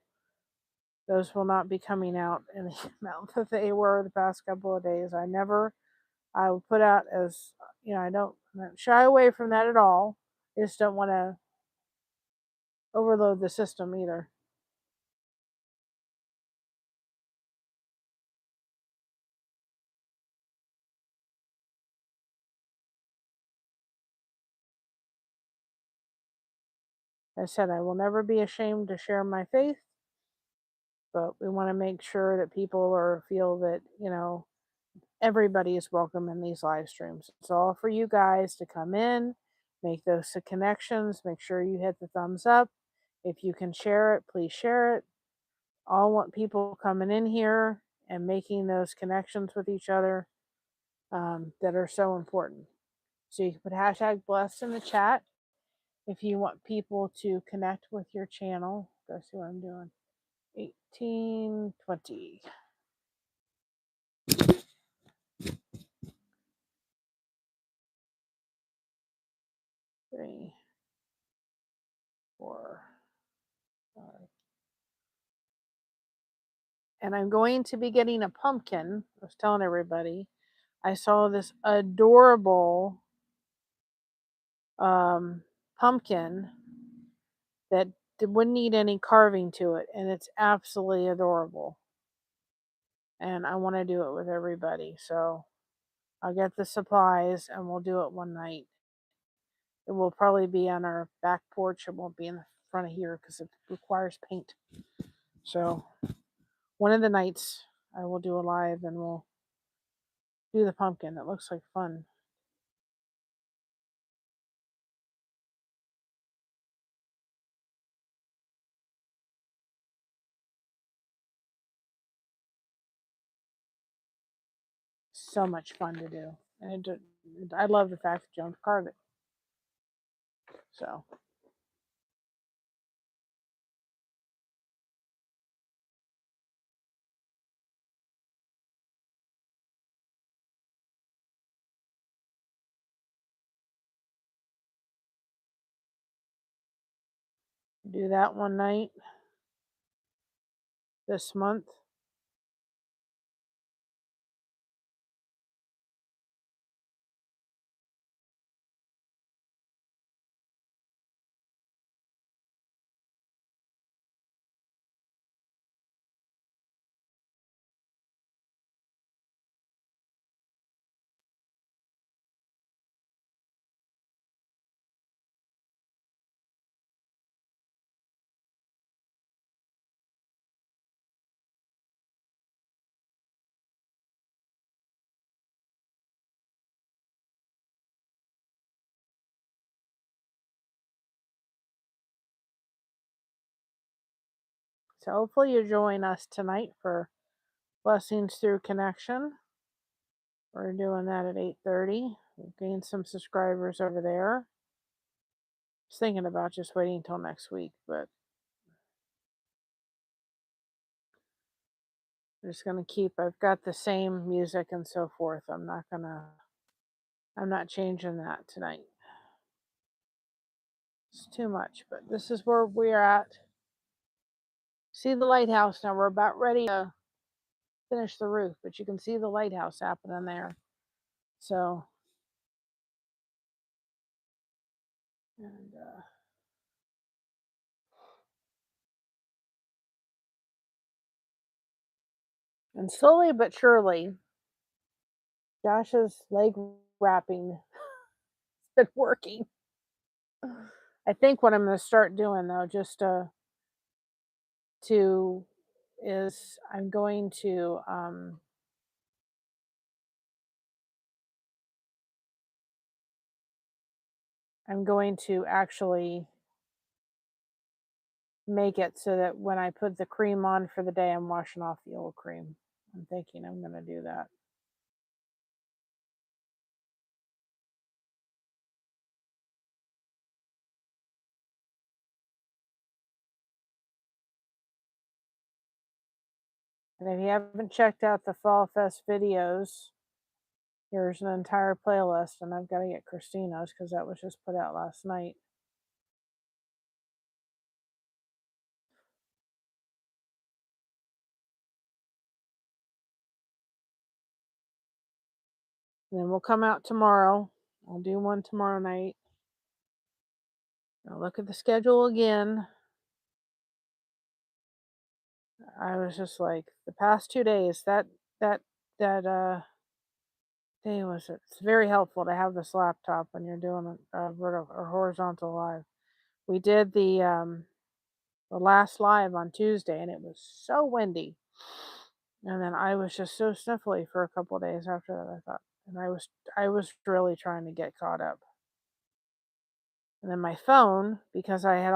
those will not be coming out in the amount that they were the past couple of days. I will put out as, I don't shy away from that at all. I just don't want to overload the system either. I said I will never be ashamed to share my faith, but we want to make sure that people feel that, everybody is welcome in these live streams. It's all for you guys to come in, make those connections, make sure you hit the thumbs up. If you can share it, please share it. All want people coming in here and making those connections with each other that are so important. So you can put hashtag blessed in the chat if you want people to connect with your channel. Go see what I'm doing. 18, 20. 3, 4, 5, And I'm going to be getting a pumpkin. I was telling everybody. I saw this adorable pumpkin that wouldn't need any carving to it, and it's absolutely adorable. And I want to do it with everybody. So I'll get the supplies and we'll do it one night. It will probably be on our back porch. It won't be in the front of here because it requires paint. So one of the nights I will do a live and we'll do the pumpkin. It looks like fun. So much fun to do. And I love the fact that you don't carve it. So do that one night this month. So hopefully you join us tonight for Blessings Through Connection. We're doing that at 8:30. We've gained some subscribers over there. I was thinking about just waiting until next week, but I'm just gonna keep. I've got the same music and so forth. I'm not changing that tonight. It's too much, but this is where we're at. See the lighthouse now. We're about ready to finish the roof, but you can see the lighthouse happening there. So, and slowly but surely, Josh's leg wrapping has been working. I think what I'm going to start doing though, just to is I'm going to actually make it so that when I put the cream on for the day, I'm washing off the old cream. I'm thinking I'm going to do that. And if you haven't checked out the Fall Fest videos, here's an entire playlist, and I've got to get Christina's because that was just put out last night. And then we'll come out tomorrow. I'll do one tomorrow night. I'll look at the schedule again. I was just like, the past 2 days, that day was it. It's very helpful to have this laptop when you're doing a vertical or horizontal live. We did the last live on Tuesday, and it was so windy. And then I was just so sniffly for a couple days after that. I thought, and I was really trying to get caught up. And then my phone, because I had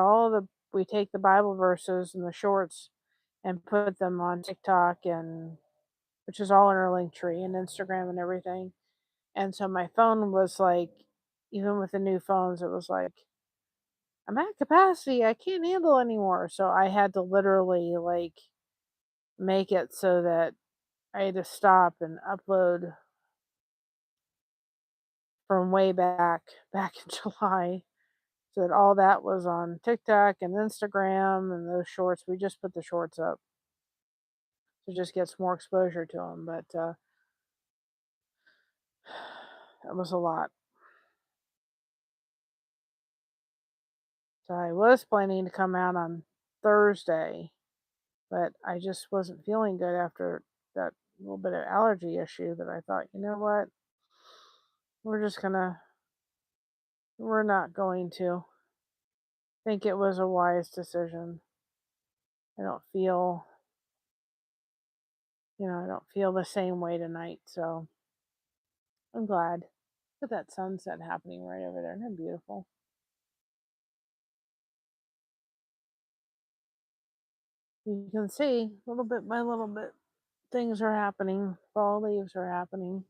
we take the Bible verses and the shorts and put them on TikTok, and which is all in our link tree and Instagram and everything. And so my phone was like, even with the new phones, it was like, I'm at capacity. I can't handle anymore. So I had to literally like make it so that I had to stop and upload from way back in July. So that all that was on TikTok and Instagram and those shorts. We just put the shorts up. so just gets more exposure to them. But it was a lot. So I was planning to come out on Thursday, but I just wasn't feeling good after that little bit of allergy issue that I thought, you know what? We're just gonna, we're not going to. I think it was a wise decision. I don't feel, I don't feel the same way tonight. So I'm glad. Look at that sunset happening right over there. Isn't that beautiful? You can see little bit by little bit things are happening. Fall leaves are happening.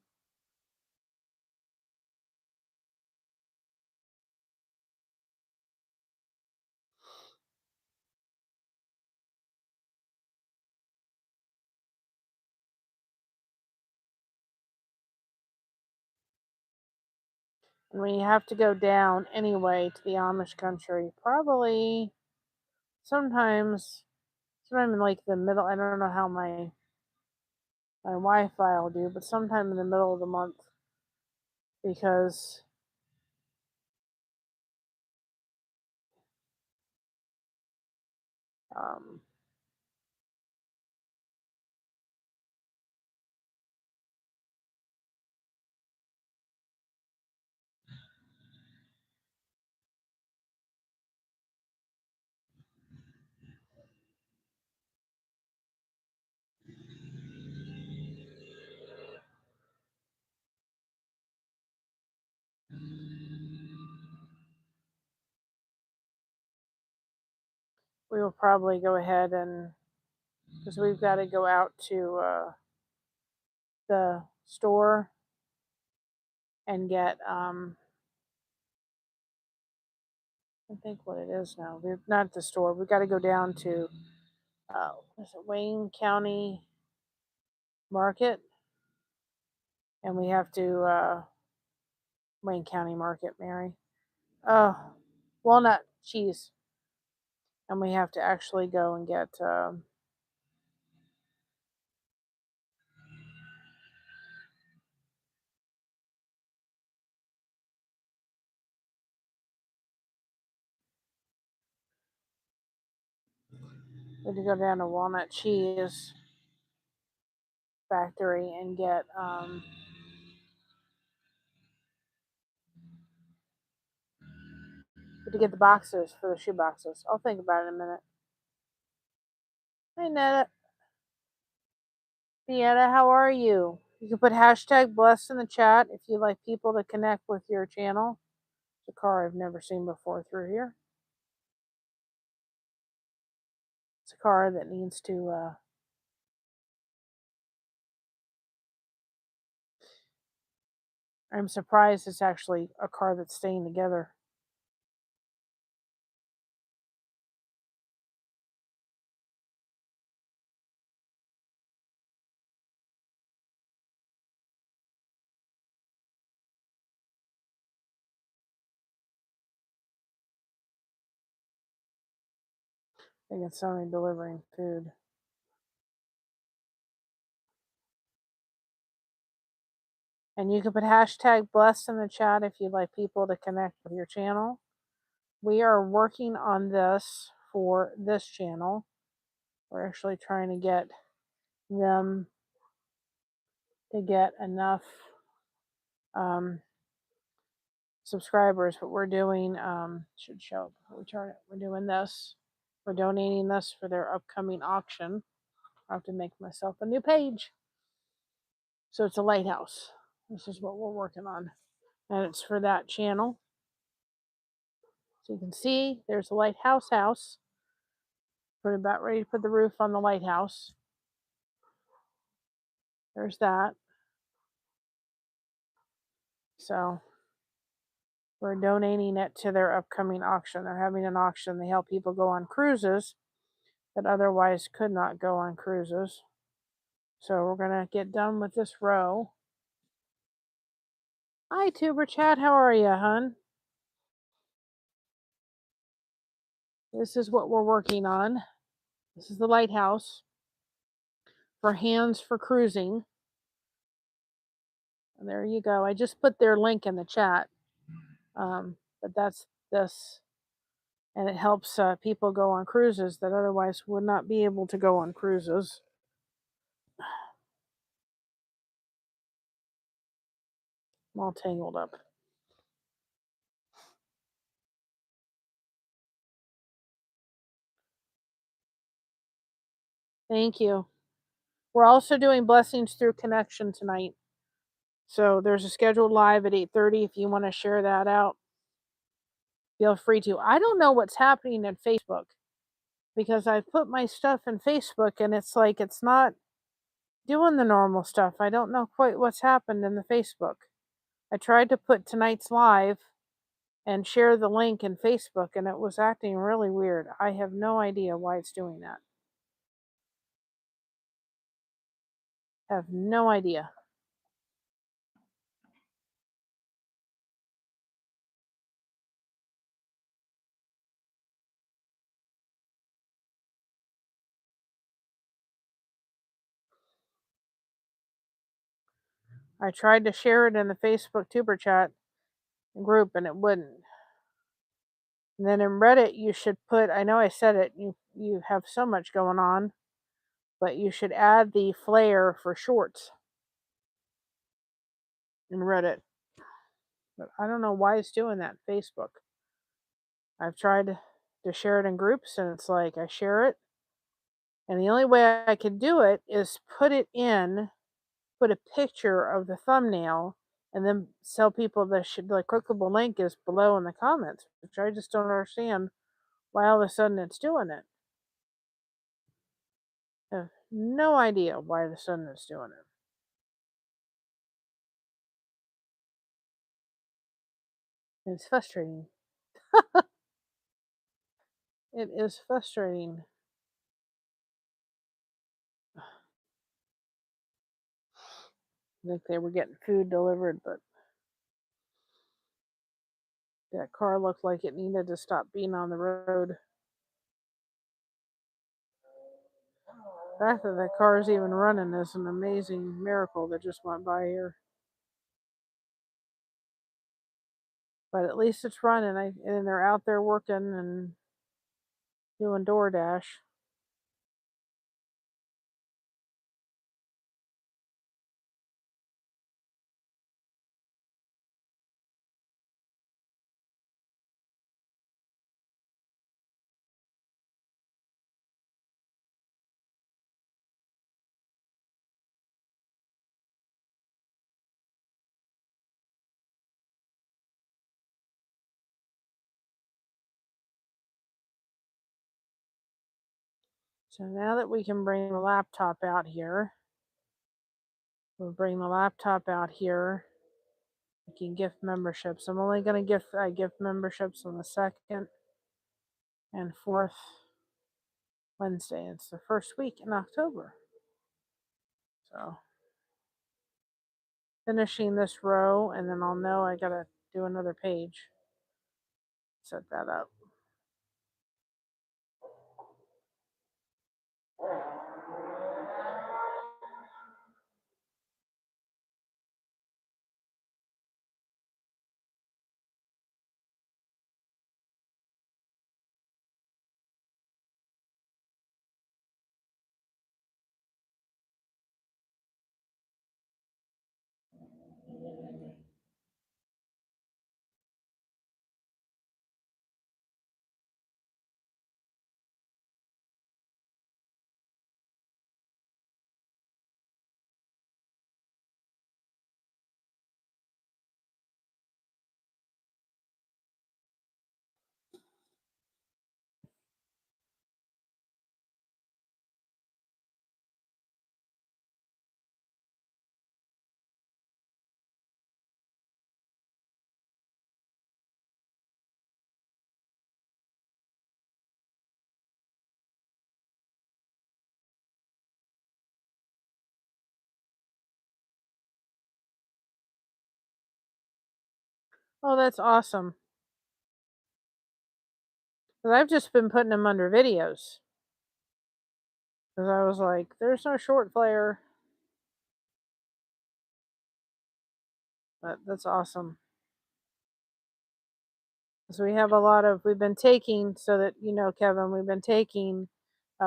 And we have to go down anyway to the Amish country. Probably sometime in like the middle. I don't know how my Wi-Fi will do, but sometime in the middle of the month, because um, we will probably go ahead and, because we've got to go out to the store and get I think what it is now. We're not at the store. We've got to go down to what is it, Wayne County Market, and we have to Wayne County Market, Mary. Walnut cheese, and we have to actually go and get we have to go down to Walnut Cheese Factory and get to get the boxes for the shoe boxes. I'll think about it in a minute. Hey Netta, Deanna, how are you? You can put hashtag blessed in the chat if you'd like people to connect with your channel. It's a car I've never seen before through here. It's a car that needs to I'm surprised it's actually a car that's staying together. I think it's only delivering food. And you can put hashtag blessed in the chat if you'd like people to connect with your channel. We are working on this for this channel. We're actually trying to get them to get enough subscribers, but we're doing should show up before we turn it. We're doing this. We're donating this for their upcoming auction. I have to make myself a new page. So it's a lighthouse. This is what we're working on. And it's for that channel. So you can see there's a lighthouse house. We're about ready to put the roof on the lighthouse. There's that. So we're donating it to their upcoming auction. They're having an auction. They help people go on cruises that otherwise could not go on cruises. So we're going to get done with this row. Hi, Tuber Chat. How are you, hun? This is what we're working on. This is the lighthouse. for hands for cruising. And there you go. I just put their link in the chat. But that's this. And it helps people go on cruises that otherwise would not be able to go on cruises. I'm all tangled up. Thank you. We're also doing Blessings Through Connection tonight. So there's a scheduled live at 8:30 if you want to share that out. Feel free to. I don't know what's happening in Facebook because I put my stuff in Facebook and it's like it's not doing the normal stuff. I don't know quite what's happened in the Facebook. I tried to put tonight's live and share the link in Facebook and it was acting really weird. I have no idea why it's doing that. Have no idea. I tried to share it in the Facebook tuber chat group and it wouldn't. And then in Reddit you should put, I know I said it, you have so much going on, but you should add the flare for shorts in Reddit. But I don't know why it's doing that in Facebook. I've tried to share it in groups and it's like I share it and the only way I can do it is put a picture of the thumbnail and then tell people the clickable link is below in the comments, which I just don't understand why all of a sudden it's doing it. I have no idea why the sudden it's doing it. It's frustrating. It is frustrating. I think they were getting food delivered, but that car looked like it needed to stop being on the road. The fact that that car is even running is an amazing miracle that just went by here. But at least it's running, and they're out there working and doing DoorDash. So now that we can bring the laptop out here, we'll bring the laptop out here. We can gift memberships. I'm only going to gift memberships on the 2nd and 4th Wednesday. It's the first week in October. So finishing this row and then I'll know I got to do another page. Set that up. Oh, that's awesome. Because I've just been putting them under videos. because I was like, there's no short flare, but that's awesome. So we have a lot of, we've been taking, so that, Kevin, we've been taking,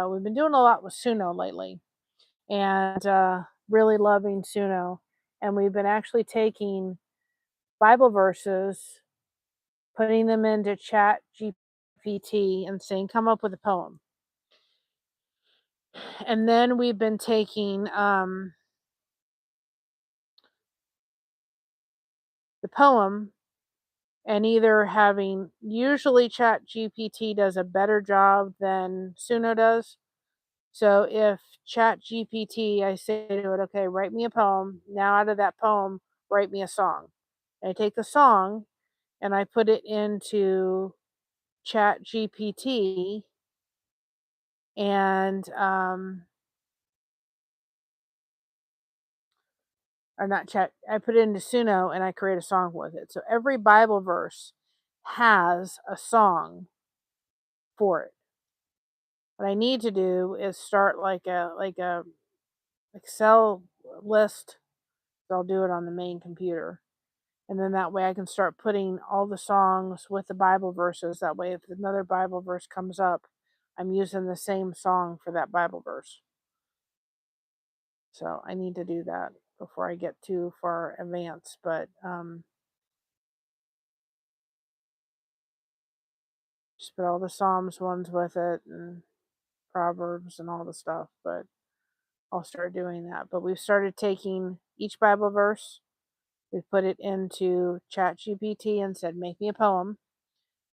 we've been doing a lot with Suno lately, and really loving Suno. And we've been actually taking Bible verses, putting them into Chat GPT and saying, come up with a poem. And then we've been taking the poem and either having, usually Chat GPT does a better job than Suno does. So if Chat GPT, I say to it, okay, write me a poem. Now out of that poem, write me a song. And I take the song and I put it into Chat GPT, and or not Chat, I put it into Suno and I create a song with it. So every Bible verse has a song for it. What I need to do is start like a Excel list. So I'll do it on the main computer. And then that way I can start putting all the songs with the Bible verses. That way if another Bible verse comes up, I'm using the same song for that Bible verse. So I need to do that before I get too far advanced. But just put all the Psalms ones with it and Proverbs and all the stuff. But I'll start doing that. But we've started taking each Bible verse, we put it into Chat GPT and said, make me a poem.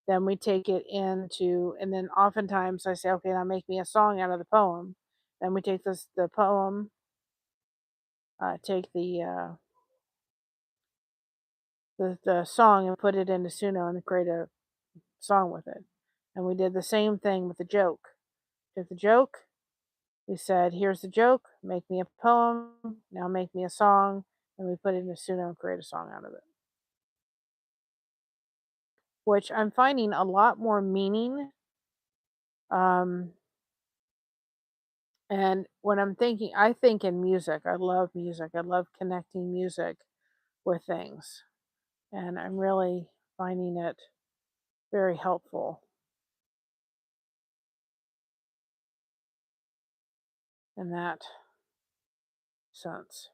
Then we take it into, and then oftentimes I say, okay, now make me a song out of the poem. Then we take the poem, take the song and put it into Suno and create a song with it. And we did the same thing with the joke. Took the joke, we said, here's the joke, make me a poem, now make me a song, and we put it into Suno and create a song out of it. Which I'm finding a lot more meaning. And when I'm thinking, I think in music. I love music. I love connecting music with things. And I'm really finding it very helpful in that sense.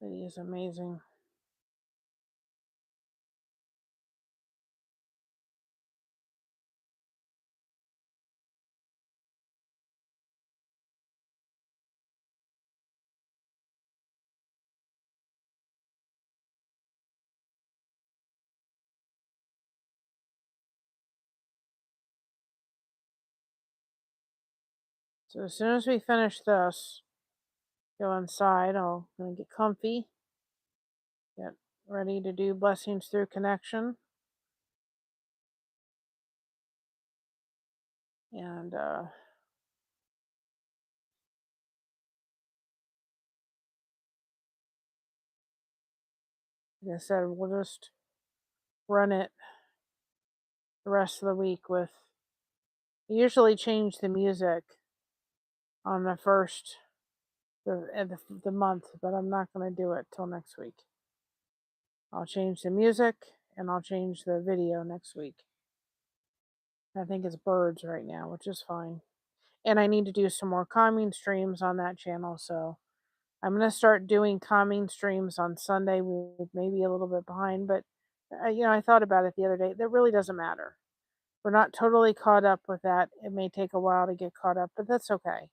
It is amazing. So as soon as we finish this, go inside. I'm gonna get comfy, get ready to do blessings through connection. And like I said, we'll just run it the rest of the week with, usually change the music on the first the month, but I'm not going to do it till next week. I'll change the music and I'll change the video next week. I think it's birds right now, which is fine. And I need to do some more calming streams on that channel, so I'm going to start doing calming streams on Sunday. We're maybe a little bit behind, but I thought about it the other day. That really doesn't matter. We're not totally caught up with that. It may take a while to get caught up, but that's okay.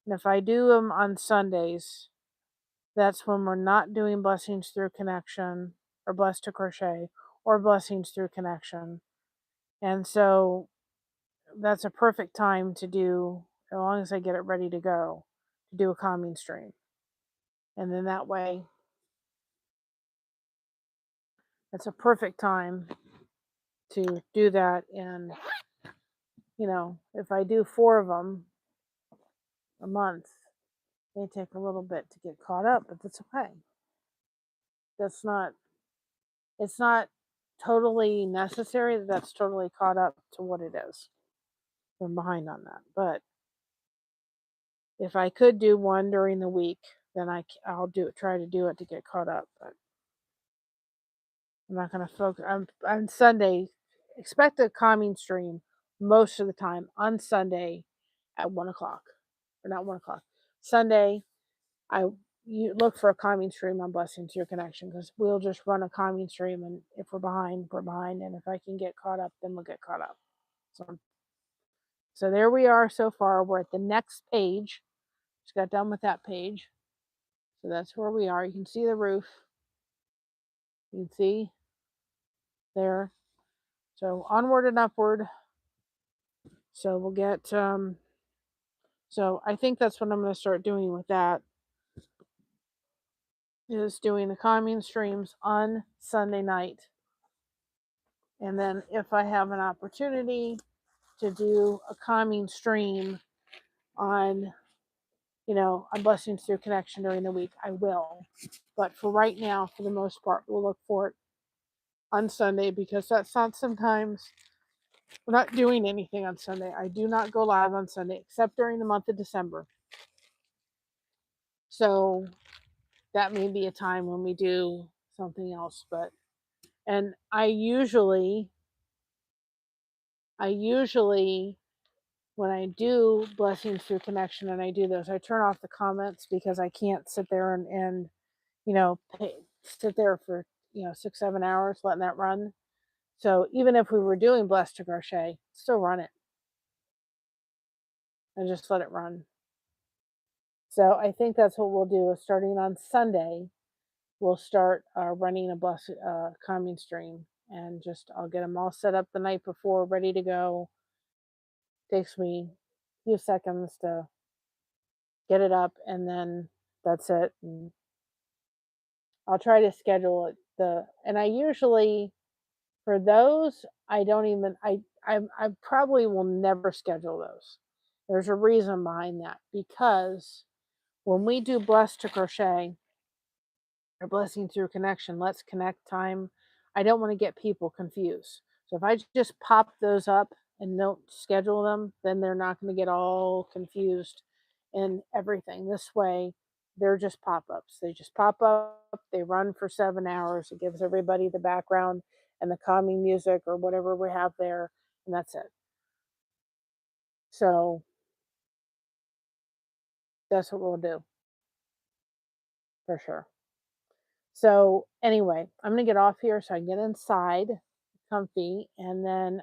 And if I do them on Sundays, that's when we're not doing blessings through connection or blessed to crochet or blessings through connection. And so that's a perfect time to do, as long as I get it ready to go, to do a calming stream. And then that way, it's a perfect time to do that. And, if I do 4 of them a month, it may take a little bit to get caught up, but that's okay. That's not it's not totally necessary that that's totally caught up to what it is. I'm behind on that. But if I could do one during the week, then I'll try to do it to get caught up. But I'm not going to focus on Sunday. Expect a calming stream most of the time on Sunday at 1 o'clock, or not 1 o'clock. Sunday, you look for a calming stream on Blessings to Your Connection, because we'll just run a calming stream, and if we're behind, we're behind, and if I can get caught up, then we'll get caught up. So there we are so far. We're at the next page. Just got done with that page. So that's where we are. You can see the roof. You can see there. So onward and upward. So we'll get, so I think that's what I'm going to start doing with that, is doing the calming streams on Sunday night. And then if I have an opportunity to do a calming stream on, on Blessings Through Connection during the week, I will. But for right now, for the most part, we'll look for it on Sunday, because that's not sometimes, we're not doing anything on Sunday. I do not go live on Sunday except during the month of December. So that may be a time when we do something else. And I usually when I do Blessings Through Connection and I do those, I turn off the comments, because I can't sit there and sit there for 6-7 hours letting that run. So even if we were doing Blessed to Crochet, still run it and just let it run. So I think that's what we'll do, is starting on Sunday, we'll start running a blessed calming stream, and I'll get them all set up the night before, ready to go. Takes me a few seconds to get it up, and then that's it. And I'll try to schedule it. And I usually, for those, I probably will never schedule those. There's a reason behind that, because when we do Blessed to Crochet or Blessing Through Connection, Let's Connect time, I don't want to get people confused. So if I just pop those up and don't schedule them, then they're not going to get all confused and everything. This way, they're just pop-ups. They just pop up, they run for 7 hours. It gives everybody the background and the calming music or whatever we have there, and that's it. So that's what we'll do, for sure. So anyway, I'm going to get off here so I can get inside comfy, and then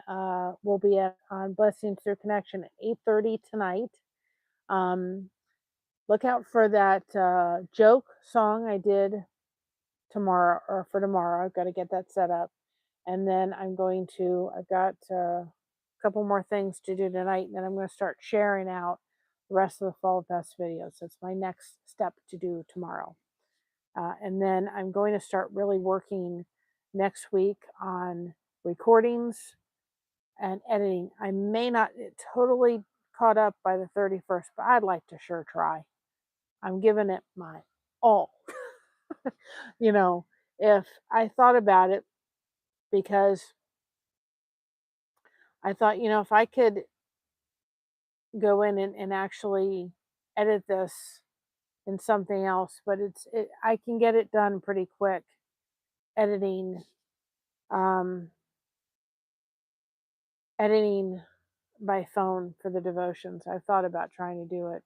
we'll be on Blessings Through Connection at 8:30 tonight. Look out for that joke song I did tomorrow, or for tomorrow. I've got to get that set up, and then I've got a couple more things to do tonight, and then I'm going to start sharing out the rest of the Fall Fest videos. That's my next step to do tomorrow. And then I'm going to start really working next week on recordings and editing. I may not totally caught up by the 31st, but I'd like to sure try. I'm giving it my all. If I thought about it, because I thought, if I could go in and actually edit this in something else, but I can get it done pretty quick editing editing by phone for the devotions. I've thought about trying to do it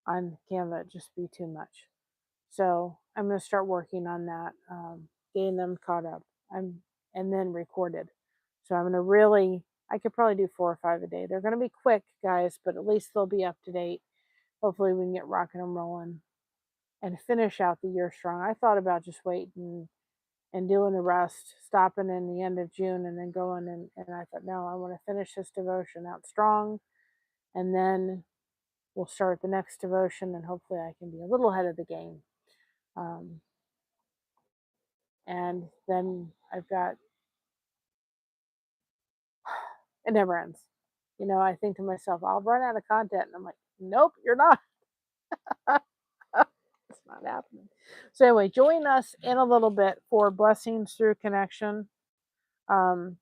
on Canva. It'd just be too much. So I'm going to start working on that, getting them caught up. And then recorded. So I'm going to I could probably do 4 or 5 a day. They're going to be quick, guys, but at least they'll be up to date. Hopefully we can get rocking and rolling and finish out the year strong. I thought about just waiting and doing the rest, stopping in the end of June and then going, and I thought, no, I want to finish this devotion out strong, and then we'll start the next devotion, and hopefully I can be a little ahead of the game. And then I've got, it never ends. I think to myself, I'll run out of content, and I'm like, nope, you're not. Not happening. So anyway, join us in a little bit for Blessings Through Connection. Oh,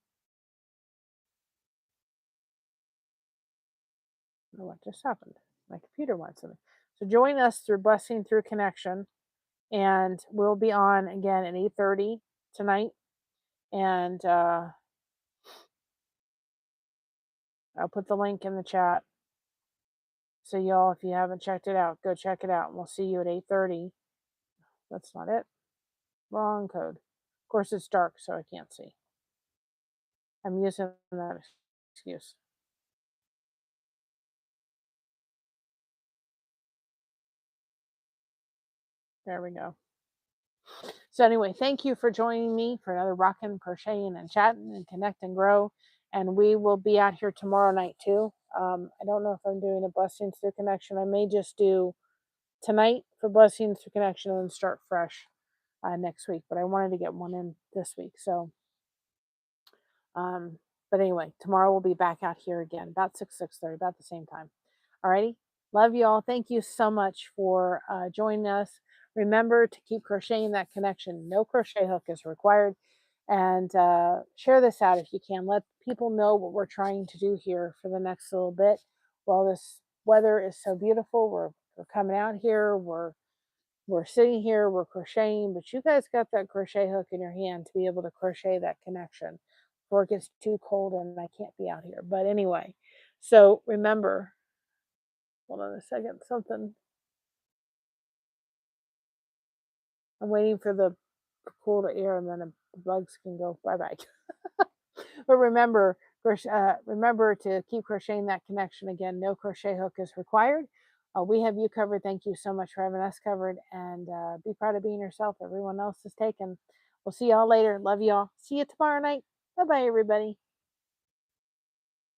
what just happened? My computer wants something. So join us through Blessing Through Connection, and we'll be on again at 8:30 tonight. And I'll put the link in the chat. So y'all, if you haven't checked it out, go check it out. And we'll see you at 8:30. That's not it. Wrong code. Of course, it's dark, so I can't see. I'm using that excuse. There we go. So anyway, thank you for joining me for another rockin', crocheting, and chatting and connect and grow. And we will be out here tomorrow night too. I don't know if I'm doing a Blessings Through Connection. I may just do tonight for Blessings Through Connection and start fresh next week. But I wanted to get one in this week. So, but anyway, tomorrow we'll be back out here again about 6:30, about the same time. Alrighty, love you all. Thank you so much for joining us. Remember to keep crocheting that connection. No crochet hook is required. And share this out if you can. Let people know what we're trying to do here for the next little bit. While this weather is so beautiful, we're coming out here, we're sitting here, we're crocheting, but you guys got that crochet hook in your hand to be able to crochet that connection before it gets too cold and I can't be out here. But anyway, so remember, hold on a second, something. I'm waiting for the cool to air and then the bugs can go bye-bye. But remember to keep crocheting that connection. Again, no crochet hook is required. We have you covered. Thank you so much for having us covered. And be proud of being yourself. Everyone else is taken. We'll see y'all later. Love y'all. See you tomorrow night. Bye-bye, everybody.